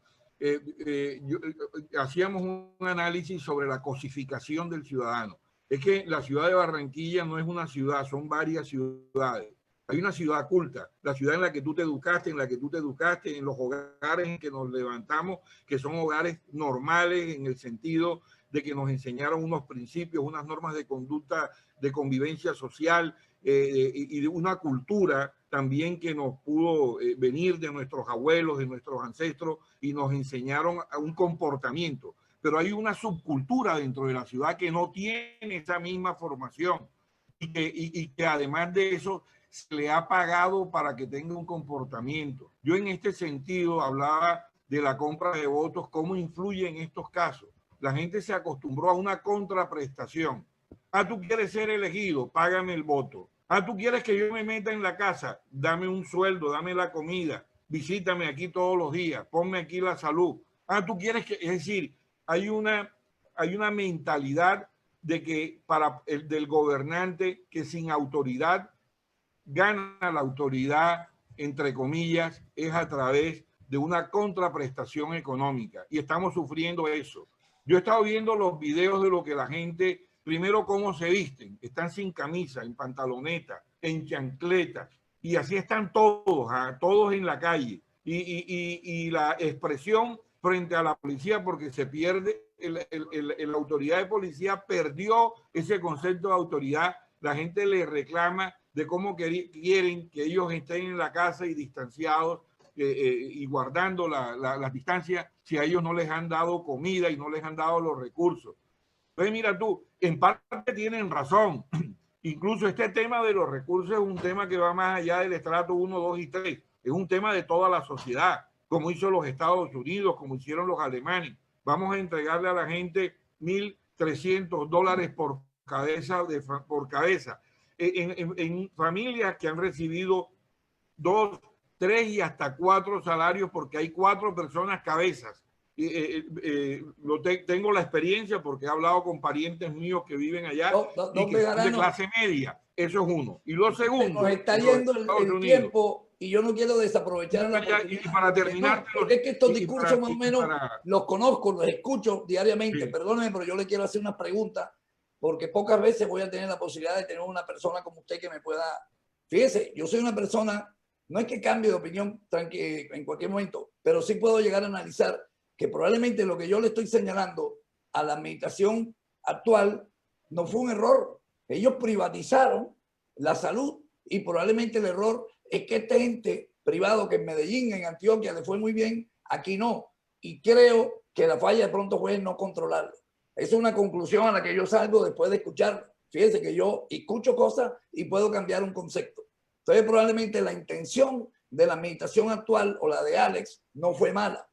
hacíamos un análisis sobre la cosificación del ciudadano. Es que la ciudad de Barranquilla no es una ciudad, son varias ciudades. Hay una ciudad culta, la ciudad en la que tú te educaste, en los hogares en que nos levantamos, que son hogares normales en el sentido de que nos enseñaron unos principios, unas normas de conducta, de convivencia social y de una cultura también que nos pudo venir de nuestros abuelos, de nuestros ancestros y nos enseñaron a un comportamiento. Pero hay una subcultura dentro de la ciudad que no tiene esa misma formación y que además de eso se le ha pagado para que tenga un comportamiento. Yo en este sentido hablaba de la compra de votos, cómo influye en estos casos. La gente se acostumbró a una contraprestación. Ah, tú quieres ser elegido, págame el voto. Ah, tú quieres que yo me meta en la casa, dame un sueldo, dame la comida, visítame aquí todos los días, ponme aquí la salud. Ah, tú quieres que, es decir, hay una mentalidad de que del gobernante que sin autoridad gana la autoridad, entre comillas, es a través de una contraprestación económica y estamos sufriendo eso. Yo he estado viendo los videos de lo que la gente, primero cómo se visten, están sin camisa, en pantaloneta, en chancletas y así están todos en la calle y la expresión frente a la policía porque se pierde, la autoridad de policía perdió ese concepto de autoridad, la gente le reclama de cómo quieren que ellos estén en la casa y distanciados y guardando las distancias si a ellos no les han dado comida y no les han dado los recursos. Entonces, mira tú, en parte tienen razón. Incluso este tema de los recursos es un tema que va más allá del estrato 1, 2 y 3. Es un tema de toda la sociedad, como hizo los Estados Unidos, como hicieron los alemanes. Vamos a entregarle a la gente $1,300 por cabeza. En familias que han recibido 2, 3 y hasta 4 salarios porque hay 4 personas cabezas. Tengo la experiencia porque he hablado con parientes míos que viven allá y que son de clase media. Eso es uno. Y lo segundo... Nos está yendo el tiempo y yo no quiero desaprovechar la oportunidad. Y para terminar... Porque es que estos discursos más o menos los conozco, los escucho diariamente. Sí. Perdóneme, pero yo le quiero hacer unas preguntas porque pocas veces voy a tener la posibilidad de tener una persona como usted que me pueda... Fíjese, yo soy una persona, no es que cambie de opinión en cualquier momento, pero sí puedo llegar a analizar que probablemente lo que yo le estoy señalando a la administración actual no fue un error. Ellos privatizaron la salud y probablemente el error es que este ente privado que en Medellín, en Antioquia, le fue muy bien, aquí no. Y creo que la falla de pronto fue no controlarlo. Esa es una conclusión a la que yo salgo después de escuchar. Fíjense que yo escucho cosas y puedo cambiar un concepto. Entonces probablemente la intención de la administración actual o la de Alex no fue mala.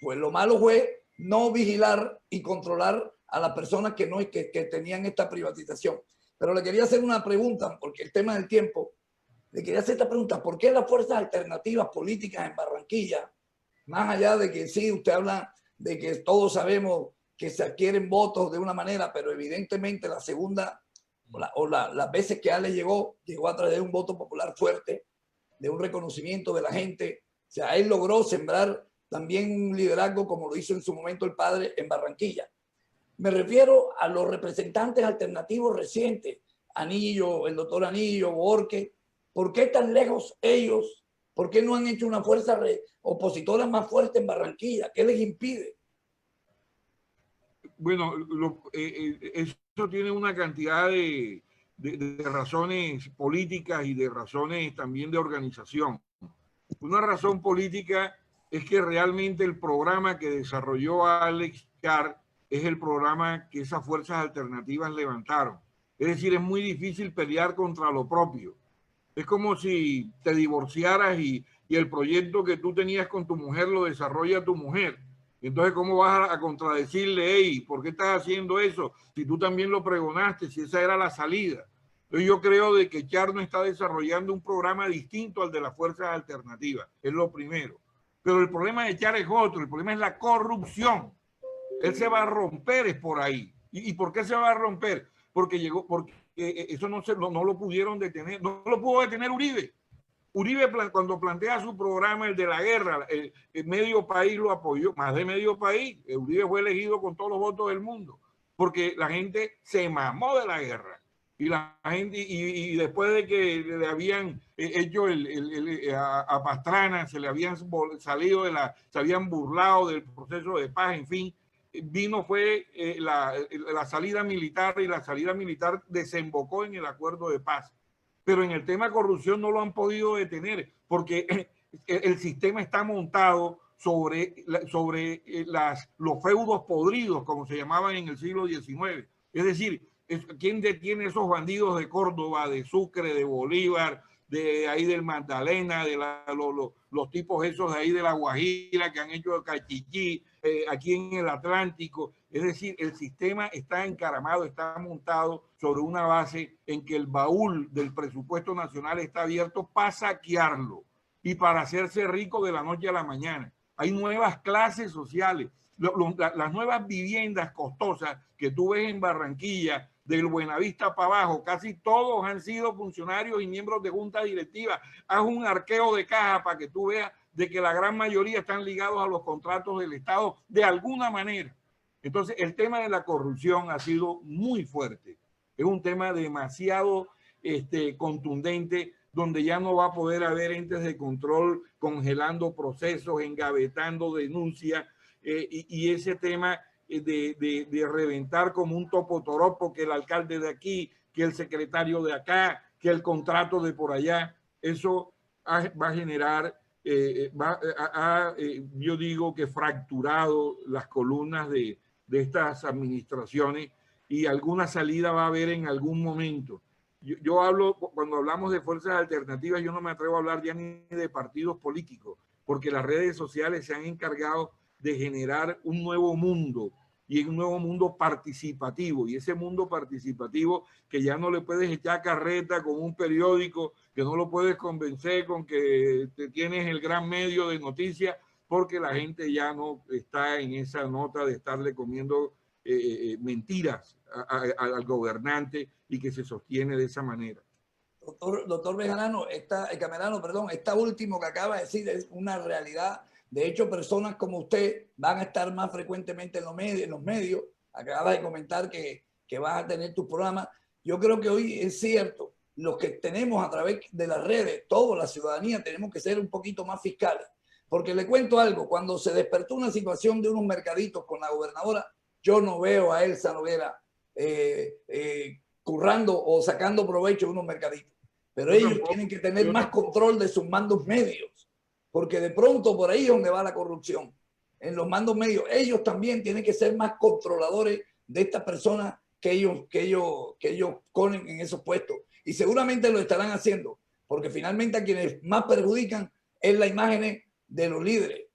Pues lo malo fue no vigilar y controlar a las personas que, no, que tenían esta privatización. Pero le quería hacer una pregunta, porque el tema del tiempo, le quería hacer esta pregunta: ¿por qué las fuerzas alternativas políticas en Barranquilla, más allá de que sí, usted habla de que todos sabemos que se adquieren votos de una manera, pero evidentemente la segunda las veces que Ale llegó a través de un voto popular fuerte, de un reconocimiento de la gente, o sea, él logró sembrar también un liderazgo como lo hizo en su momento el padre en Barranquilla? Me refiero a los representantes alternativos recientes, Anillo, el doctor Anillo, Borque. ¿Por qué tan lejos ellos? ¿Por qué no han hecho una fuerza opositora más fuerte en Barranquilla? ¿Qué les impide? Bueno, eso tiene una cantidad de razones políticas y de razones también de organización. Una razón política es que realmente el programa que desarrolló Alex Carr es el programa que esas fuerzas alternativas levantaron. Es decir, es muy difícil pelear contra lo propio. Es como si te divorciaras y el proyecto que tú tenías con tu mujer lo desarrolla tu mujer. Entonces, ¿cómo vas a contradecirle, hey, ¿por qué estás haciendo eso? Si tú también lo pregonaste, si esa era la salida. Entonces, yo creo de que Charno está desarrollando un programa distinto al de las fuerzas alternativas, es lo primero. Pero el problema de Char es otro, el problema es la corrupción. Él se va a romper es por ahí. ¿Y por qué se va a romper? Porque eso no lo pudieron detener, no lo pudo detener Uribe. Uribe, cuando plantea su programa, el de la guerra, el medio país lo apoyó, más de medio país. Uribe fue elegido con todos los votos del mundo, porque la gente se mamó de la guerra. Y la gente, y después de que le habían hecho a Pastrana, se le habían salido se habían burlado del proceso de paz, en fin, fue la salida militar, y la salida militar desembocó en el acuerdo de paz. Pero en el tema de corrupción no lo han podido detener, porque el sistema está montado sobre los feudos podridos, como se llamaban en el siglo XIX. Es decir, ¿quién detiene esos bandidos de Córdoba, de Sucre, de Bolívar, de ahí del Magdalena, de los tipos esos de ahí de La Guajira que han hecho cachichí, aquí en el Atlántico? Es decir, el sistema está encaramado, está montado sobre una base en que el baúl del presupuesto nacional está abierto para saquearlo y para hacerse rico de la noche a la mañana. Hay nuevas clases sociales, las nuevas viviendas costosas que tú ves en Barranquilla, del Buenavista para abajo, casi todos han sido funcionarios y miembros de junta directiva. Haz un arqueo de caja para que tú veas de que la gran mayoría están ligados a los contratos del Estado de alguna manera. Entonces, el tema de la corrupción ha sido muy fuerte. Es un tema demasiado contundente, donde ya no va a poder haber entes de control congelando procesos, engavetando denuncias, y ese tema de reventar como un topotoropo, que el alcalde de aquí, que el secretario de acá, que el contrato de por allá, eso va a generar, yo digo que fracturado las columnas de estas administraciones, y alguna salida va a haber en algún momento. Yo hablo, cuando hablamos de fuerzas alternativas, yo no me atrevo a hablar ya ni de partidos políticos, porque las redes sociales se han encargado de generar un nuevo mundo, y un nuevo mundo participativo, y ese mundo participativo que ya no le puedes echar carreta con un periódico, que no lo puedes convencer con que te tienes el gran medio de noticias, porque la gente ya no está en esa nota de estarle comiendo mentiras al gobernante, y que se sostiene de esa manera. Doctor Camerano, esta último que acaba de decir es una realidad. De hecho, personas como usted van a estar más frecuentemente en los medios. Acabas de comentar que vas a tener tus programas. Yo creo que hoy es cierto, los que tenemos a través de las redes, toda la ciudadanía, tenemos que ser un poquito más fiscales. Porque le cuento algo, cuando se despertó una situación de unos mercaditos con la gobernadora, yo no veo a Elsa Noguera currando o sacando provecho de unos mercaditos. Pero ellos tienen que tener más control de sus mandos medios, porque de pronto por ahí es donde va la corrupción. En los mandos medios, ellos también tienen que ser más controladores de estas personas que ellos ponen en esos puestos. Y seguramente lo estarán haciendo, porque finalmente a quienes más perjudican es la imagen de los líderes.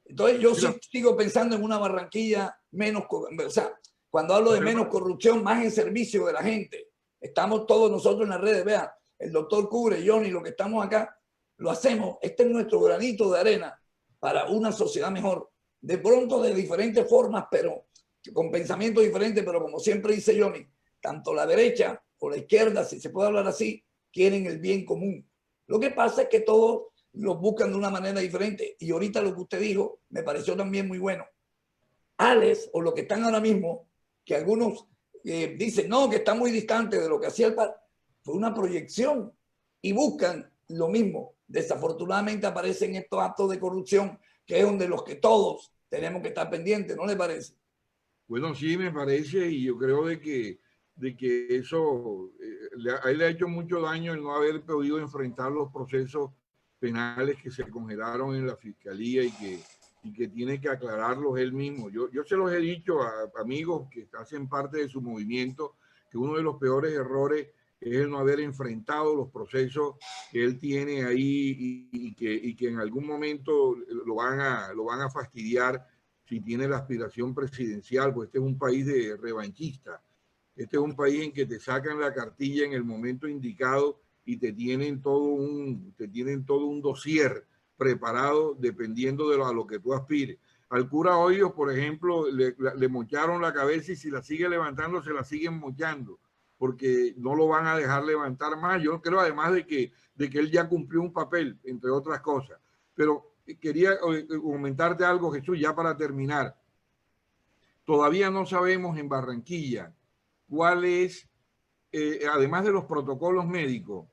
Entonces yo sí sigo pensando en una Barranquilla menos, o sea, cuando hablo de menos corrupción, más en servicio de la gente. Estamos todos nosotros en las redes, vea, el doctor Cubre, Johnny, lo que estamos acá, lo hacemos. Este es nuestro granito de arena para una sociedad mejor. De pronto de diferentes formas, pero con pensamientos diferentes, pero como siempre dice Johnny, tanto la derecha o la izquierda, si se puede hablar así, quieren el bien común. Lo que pasa es que todos los buscan de una manera diferente. Y ahorita lo que usted dijo me pareció también muy bueno. Alex, o lo que están ahora mismo, que algunos dicen, no, que está muy distante de lo que hacía el PAD, fue una proyección y buscan lo mismo. Desafortunadamente aparecen estos actos de corrupción, que es donde los que todos tenemos que estar pendientes, ¿no le parece? Bueno, sí, me parece, y yo creo de que eso a él le ha hecho mucho daño el no haber podido enfrentar los procesos penales que se congelaron en la fiscalía y que tiene que aclararlos él mismo. Yo se los he dicho a amigos que hacen parte de su movimiento, que uno de los peores errores es el no haber enfrentado los procesos que él tiene ahí y que en algún momento lo van a fastidiar si tiene la aspiración presidencial, pues este es un país de revanchista. Este es un país en que te sacan la cartilla en el momento indicado y te tienen todo un dossier preparado dependiendo de a lo que tú aspires. Al cura Hoyos, por ejemplo, le mocharon la cabeza y si la sigue levantando, se la siguen mochando, porque no lo van a dejar levantar más. Yo creo además de que él ya cumplió un papel, entre otras cosas. Pero quería comentarte algo, Jesús, ya para terminar. Todavía no sabemos en Barranquilla cuál es, además de los protocolos médicos,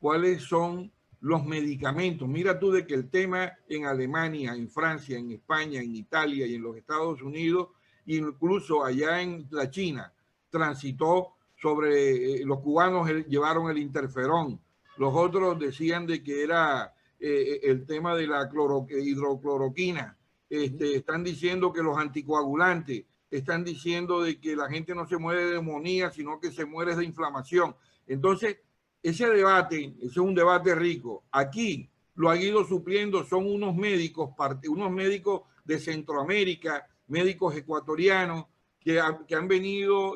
cuáles son los medicamentos. Mira tú de que el tema en Alemania, en Francia, en España, en Italia y en los Estados Unidos, incluso allá en la China, transitó sobre los cubanos llevaron el interferón. Los otros decían de que era el tema de la hidrocloroquina. Están diciendo que los anticoagulantes, están diciendo de que la gente no se muere de neumonía, sino que se muere de inflamación. Entonces, ese es un debate rico. Aquí lo han ido supliendo, son unos médicos de Centroamérica, médicos ecuatorianos, que han venido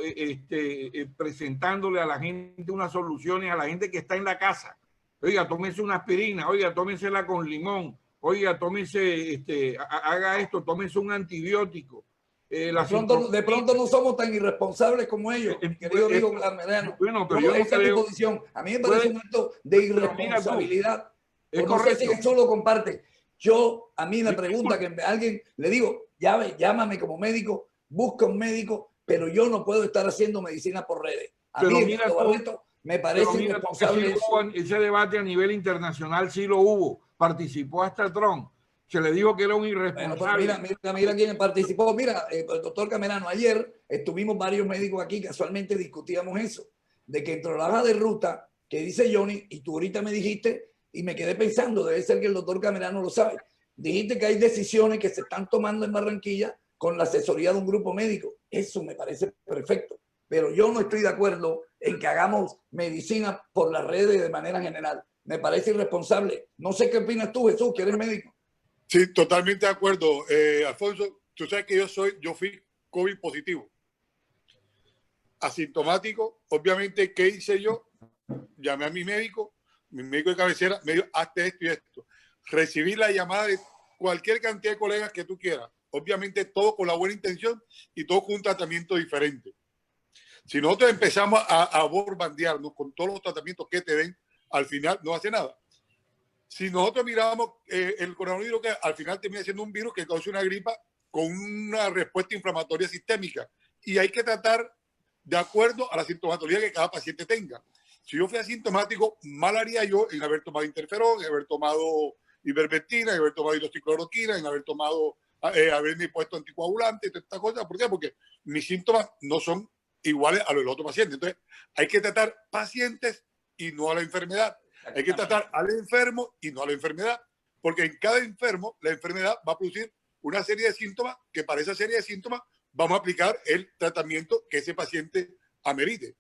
presentándole a la gente unas soluciones, a la gente que está en la casa. Oiga, tómese una aspirina, oiga, tómesela con limón, oiga, tómese, haga esto, tómese un antibiótico. De pronto no somos tan irresponsables como ellos, querido amigo Camerano. Bueno, pero esa es mi posición. A mí me parece un acto de irresponsabilidad. Es no sé si eso lo comparte. A mí me pregunta que alguien le digo, llámame como médico, busca un médico, pero yo no puedo estar haciendo medicina por redes. A mí, Barreto, me parece irresponsable. Ese debate a nivel internacional sí lo hubo. Participó hasta Trump. Se le dijo que era un irresponsable. Bueno, mira quién participó. Mira, el doctor Camerano, ayer estuvimos varios médicos aquí, casualmente discutíamos eso, de que entre la hoja de ruta que dice Johnny, y tú ahorita me dijiste, y me quedé pensando, debe ser que el doctor Camerano lo sabe, dijiste que hay decisiones que se están tomando en Barranquilla con la asesoría de un grupo médico. Eso me parece perfecto, pero yo no estoy de acuerdo en que hagamos medicina por las redes de manera general. Me parece irresponsable. No sé qué opinas tú, Jesús, que eres médico. Sí, totalmente de acuerdo. Alfonso, tú sabes que yo fui COVID positivo. Asintomático. Obviamente, ¿qué hice yo? Llamé a mi médico de cabecera, me dijo, hazte esto y esto. Recibí la llamada de cualquier cantidad de colegas que tú quieras. Obviamente, todo con la buena intención y todo con un tratamiento diferente. Si nosotros empezamos a bombardearnos con todos los tratamientos que te den, al final no hace nada. Si nosotros miramos el coronavirus, que al final termina siendo un virus que causa una gripa con una respuesta inflamatoria sistémica, y hay que tratar de acuerdo a la sintomatología que cada paciente tenga. Si yo fui asintomático, mal haría yo en haber tomado interferón, en haber tomado ivermectina, en haber tomado hidroxicloroquina, en haber tomado, haberme puesto anticoagulante, todas estas cosas. ¿Por qué? Porque mis síntomas no son iguales a los del otro paciente. Entonces, hay que tratar pacientes y no a la enfermedad. Hay que tratar al enfermo y no a la enfermedad. Porque en cada enfermo, la enfermedad va a producir una serie de síntomas que para esa serie de síntomas vamos a aplicar el tratamiento que ese paciente amerite.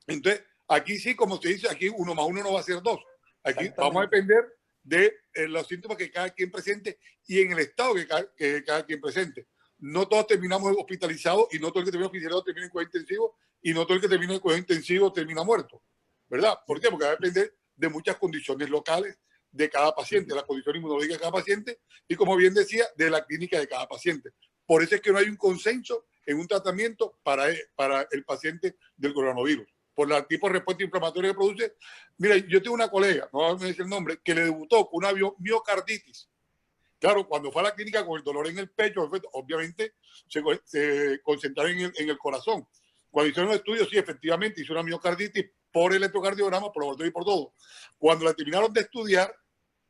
Entonces, aquí sí, como se dice, aquí 1 más 1 no va a ser 2. Aquí vamos a depender de los síntomas que cada quien presente y en el estado que cada quien presente. No todos terminamos hospitalizados y no todo el que termina hospitalizado termina en cuidado intensivo y no todo el que termina en cuidado intensivo termina muerto. ¿Verdad? ¿Por qué? Porque va a depender de muchas condiciones locales de cada paciente, la condición inmunológica de cada paciente y, como bien decía, de la clínica de cada paciente. Por eso es que no hay un consenso en un tratamiento para el paciente del coronavirus, por el tipo de respuesta inflamatoria que produce. Mira, yo tengo una colega, no voy a decir el nombre, que le debutó con una miocarditis. Claro, cuando fue a la clínica con el dolor en el pecho, obviamente se concentraron en el corazón. Cuando hicieron el estudio, sí, efectivamente, hizo una miocarditis por electrocardiograma, por laboratorio y por todo. Cuando la terminaron de estudiar,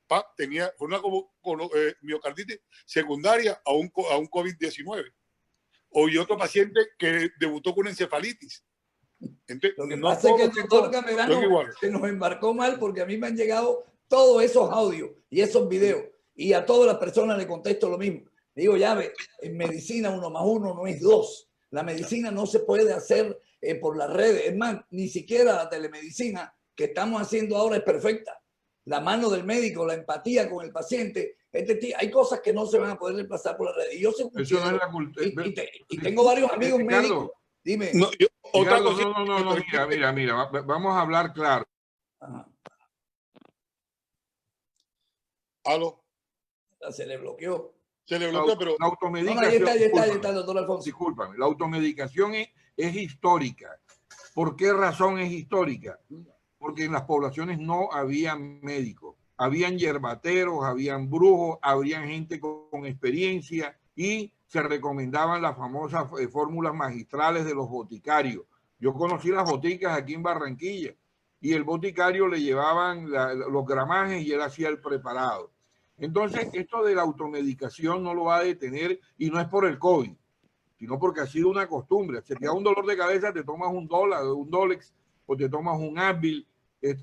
fue una miocarditis secundaria a un COVID-19. Y otro paciente que debutó con encefalitis. Entonces, lo que pasa es que el doctor Camerano se nos embarcó mal porque a mí me han llegado todos esos audios y esos videos y a todas las personas le contesto lo mismo. Le digo, ya ve, en medicina 1 más 1 no es 2. La medicina no se puede hacer por las redes. Es más, ni siquiera la telemedicina que estamos haciendo ahora es perfecta. La mano del médico, la empatía con el paciente, hay cosas que no se van a poder reemplazar por las redes. Y yo sé eso no es la cultura. Y tengo varios amigos médicos. Dime. No, otra cosa. No, mira, vamos a hablar claro. Ajá. ¿Aló? Se le bloqueó. Se le bloqueó, pero... La automedicación... No, ahí está, doctor Alfonso. Discúlpame, la automedicación es histórica. ¿Por qué razón es histórica? Porque en las poblaciones no habían médicos. Habían yerbateros, habían brujos, habían gente con experiencia y se recomendaban las famosas fórmulas magistrales de los boticarios. Yo conocí las boticas aquí en Barranquilla y el boticario le llevaban los gramajes y él hacía el preparado. Entonces, esto de la automedicación no lo va a detener y no es por el COVID, sino porque ha sido una costumbre. Si te da un dolor de cabeza, te tomas un Dolex o te tomas un Advil.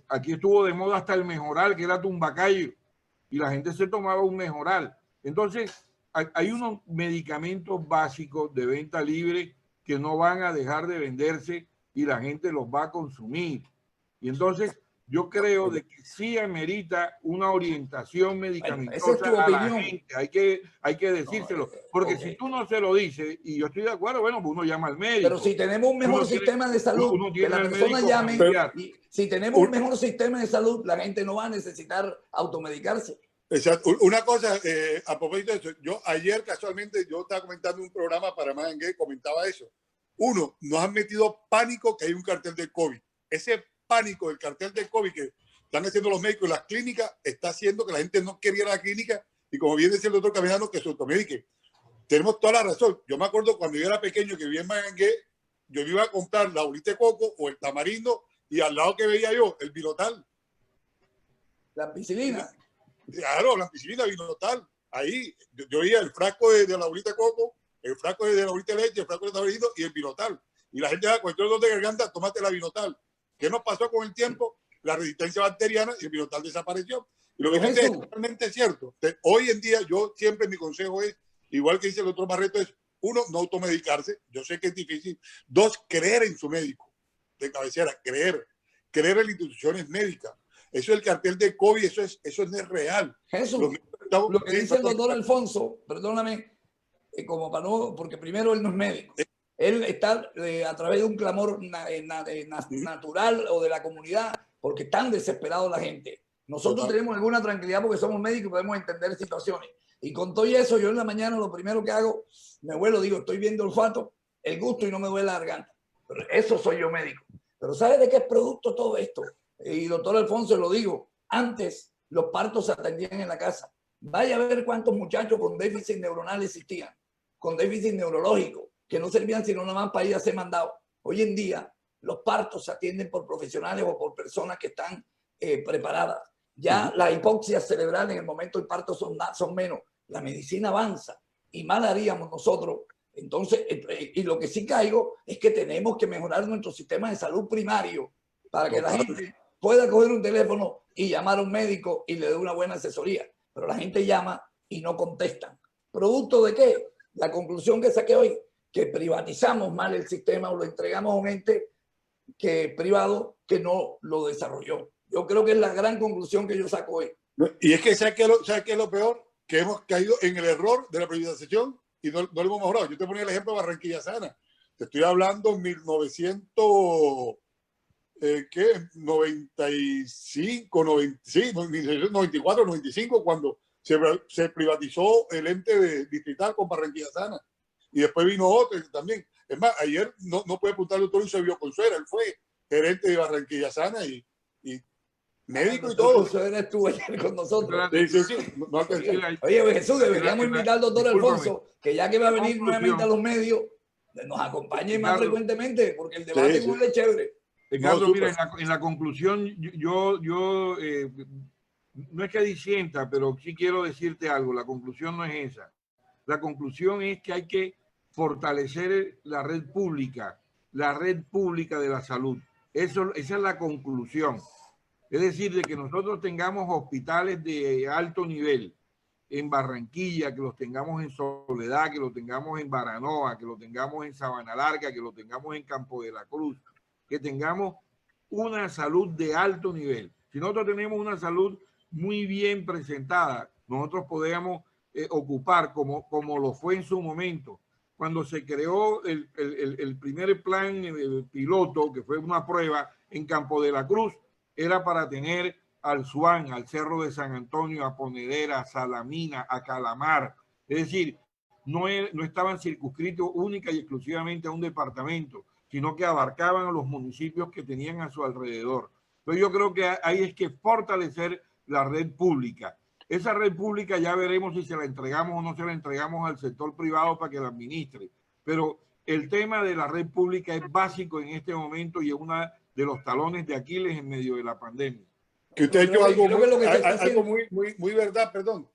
Aquí estuvo de moda hasta el Mejoral, que era Tumbacayo, y la gente se tomaba un Mejoral. Entonces, hay unos medicamentos básicos de venta libre que no van a dejar de venderse y la gente los va a consumir. Y entonces, yo creo de que sí amerita una orientación medicamentosa a la gente. Hay que decírselo. Porque si tú no se lo dices, y yo estoy de acuerdo, bueno, pues uno llama al médico. Pero si tenemos un mejor sistema de salud, que la persona llame, y si tenemos un mejor sistema de salud, la gente no va a necesitar automedicarse. Exacto. Una cosa, a propósito de eso, yo ayer casualmente, yo estaba comentando un programa para Mangue, comentaba eso. Uno, nos han metido pánico que hay un cartel del COVID. Ese pánico del cartel del COVID que están haciendo los médicos en las clínicas está haciendo que la gente no quiera ir a la clínica y, como bien decía el doctor Camerano, que se automedique. Tenemos toda la razón. Yo me acuerdo cuando yo era pequeño que vivía en Mangue, yo iba a comprar la bolita de coco o el tamarindo y al lado que veía yo, el Virotal. La ampicilina. Claro, la ampicilina, Virotal. Ahí yo veía el frasco de la bolita de coco, el frasco de la bolita de leche, el frasco de tamarindo y el Virotal. Y la gente, cualquier dolor de garganta, tómate la Virotal. ¿Qué nos pasó con el tiempo? La resistencia bacteriana y el Virotal desapareció. Y lo que dice es totalmente cierto. Hoy en día, yo siempre mi consejo es, igual que dice el doctor Barreto, es, uno, no automedicarse. Yo sé que es difícil. Dos, creer en su médico de cabecera. Creer en las instituciones médicas. Eso es el cartel de COVID, eso no es real. Jesús, lo que dice el doctor Alfonso, perdóname, como para no, porque primero él no es médico. Él está a través de un clamor natural o de la comunidad, porque están desesperados la gente. Nosotros tenemos alguna tranquilidad porque somos médicos y podemos entender situaciones. Y con todo eso, yo en la mañana lo primero que hago, me vuelo, digo, estoy viendo olfato, el gusto y no me duele la garganta. Pero eso soy yo médico. Pero ¿sabes de qué es producto todo esto? Y doctor Alfonso, lo digo, antes los partos se atendían en la casa. Vaya a ver cuántos muchachos con déficit neuronal existían, con déficit neurológico, que no servían sino nada más para ir a ser mandados. Hoy en día los partos se atienden por profesionales o por personas que están preparadas. Ya las hipoxias cerebrales en el momento del parto son menos. La medicina avanza y mal haríamos nosotros. Entonces, y lo que sí caigo es que tenemos que mejorar nuestro sistema de salud primario para que la gente pueda coger un teléfono y llamar a un médico y le dé una buena asesoría. Pero la gente llama y no contestan. ¿Producto de qué? La conclusión que saqué hoy, que privatizamos mal el sistema o lo entregamos a un ente privado que no lo desarrolló. Yo creo que es la gran conclusión que yo saco hoy. Y es que, ¿sabes qué es lo peor? Que hemos caído en el error de la privatización y no lo hemos mejorado. Yo te ponía el ejemplo de Barranquilla Sana. Te estoy hablando en 1995, 94, 95, cuando se privatizó el ente distrital con Barranquilla Sana. Y después vino otro también. Es más, ayer no puede apuntar el doctor Eusebio Consuera, él fue gerente de Barranquilla Sana y médico y todo. Consuera estuvo ayer con nosotros. Sí. Oye, Jesús, deberíamos invitar al doctor Alfonso, que ya que va a venir nuevamente a los medios, nos acompañe más frecuentemente, porque el debate con él es chévere. Ricardo, mira, en la conclusión, yo no es que disienta, pero sí quiero decirte algo. La conclusión no es esa. La conclusión es que hay que fortalecer la red pública de la salud. Esa es la conclusión. Es decir, de que nosotros tengamos hospitales de alto nivel en Barranquilla, que los tengamos en Soledad, que los tengamos en Baranoa, que los tengamos en Sabana Larga, que los tengamos en Campo de la Cruz, que tengamos una salud de alto nivel. Si nosotros tenemos una salud muy bien presentada, nosotros podemos ocupar, como lo fue en su momento, cuando se creó el primer plan piloto, que fue una prueba en Campo de la Cruz, era para tener al Suán, al Cerro de San Antonio, a Ponedera, a Salamina, a Calamar. Es decir, no estaban circunscritos única y exclusivamente a un departamento, sino que abarcaban a los municipios que tenían a su alrededor. Entonces yo creo que ahí es que fortalecer la red pública. Esa red pública ya veremos si se la entregamos o no se la entregamos al sector privado para que la administre. Pero el tema de la red pública es básico en este momento y es uno de los talones de Aquiles en medio de la pandemia. Que usted ha hecho algo muy verdad, perdón.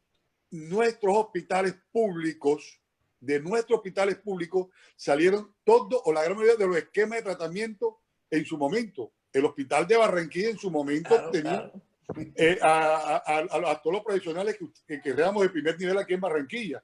Nuestros hospitales públicos, de nuestros hospitales públicos, salieron todos o la gran mayoría de los esquemas de tratamiento en su momento. El hospital de Barranquilla en su momento tenía a todos los profesionales que queríamos de primer nivel aquí en Barranquilla.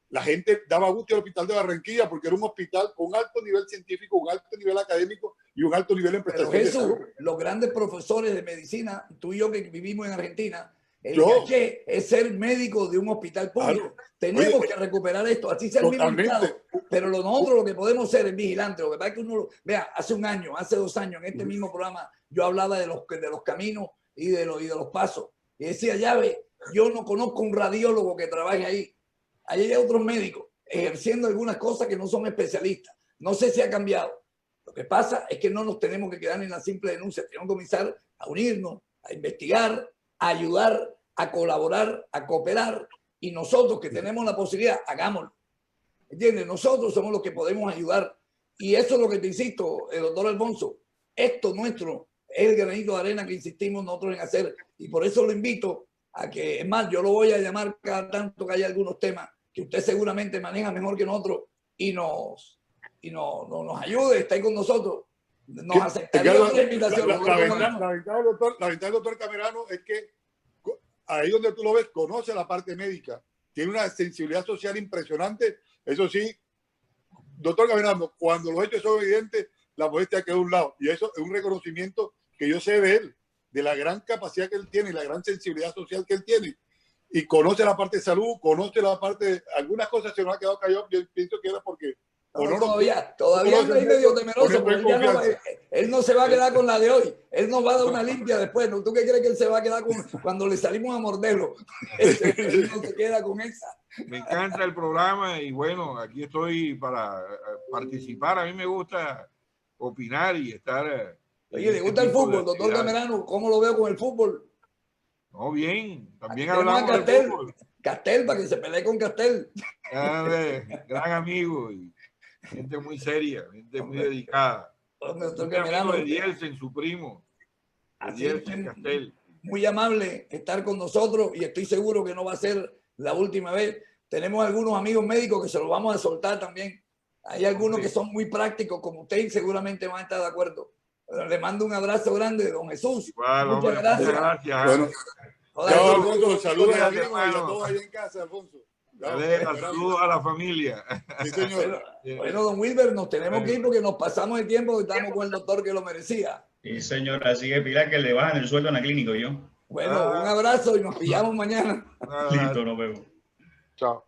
La gente daba gusto al hospital de Barranquilla porque era un hospital con alto nivel científico, un alto nivel académico y un alto nivel en prestación de salud. Los grandes profesores de medicina, tú y yo que vivimos en Argentina, el caché es ser médico de un hospital público. Claro. Tenemos que recuperar esto, así sea el mismo estado. Pero nosotros lo que podemos ser es vigilante. Lo que pasa es que uno, vea, hace un año, hace 2 años, en este mismo programa, yo hablaba de los caminos y de los pasos. Y decía, ya ve, yo no conozco un radiólogo que trabaje ahí. Ahí hay otros médicos ejerciendo algunas cosas que no son especialistas. No sé si ha cambiado. Lo que pasa es que no nos tenemos que quedar en la simple denuncia. Tenemos que comenzar a unirnos, a investigar, a ayudar, a colaborar, a cooperar. Y nosotros que tenemos la posibilidad, hagámoslo. ¿Entiendes? Nosotros somos los que podemos ayudar. Y eso es lo que te insisto, el doctor Alfonso. Esto nuestro es el granito de arena que insistimos nosotros en hacer. Y por eso lo invito a que, es más, yo lo voy a llamar cada tanto que haya algunos temas que usted seguramente maneja mejor que nosotros y nos ayude, está ahí con nosotros. Nos aceptaría otra invitación. La ventaja del doctor Camerano es que ahí donde tú lo ves, conoce la parte médica, tiene una sensibilidad social impresionante. Eso sí, doctor Camerano, cuando los hechos son evidentes, la modestia queda a un lado. Y eso es un reconocimiento que yo sé de él, de la gran capacidad que él tiene y la gran sensibilidad social que él tiene. Y conoce la parte de salud, conoce la parte de algunas cosas se nos ha quedado callado. Yo pienso que era porque todavía no hay medio temeroso, porque él no se va a quedar con la de hoy. Él nos va a dar una limpia después. ¿No? ¿Tú qué crees que él se va a quedar con cuando le salimos a morderlo? Él no se queda con esa. Me encanta el programa y bueno, aquí estoy para participar. A mí me gusta opinar y estar. Oye, ¿le gusta el fútbol, doctor Camerano? ¿Cómo lo veo con el fútbol? No, bien. También aquí hablamos de fútbol. Castel, para que se pelee con Castel. Gran amigo y gente muy seria, gente muy dedicada. Doctor Camerano. De Dielsen, su primo. Castel. muy amable estar con nosotros y estoy seguro que no va a ser la última vez. Tenemos algunos amigos médicos que se los vamos a soltar también. Hay algunos que son muy prácticos, como usted, y seguramente van a estar de acuerdo. Le mando un abrazo grande, don Jesús. Bueno, muchas gracias. Muchas gracias. Bueno, Joder, chao, Alfonso. Saludos a Cuídate, Diego y a hermano. todos allá en casa, Alfonso. Chao. Saludos a la familia. Sí, señor. Bueno, don Wilber, nos tenemos que ir porque nos pasamos el tiempo y estamos con el doctor que lo merecía. Sí, señor. Así que Pilar, que le bajan el sueldo en la clínica, yo. Bueno, un abrazo y nos pillamos mañana. Listo, nos vemos. Chao.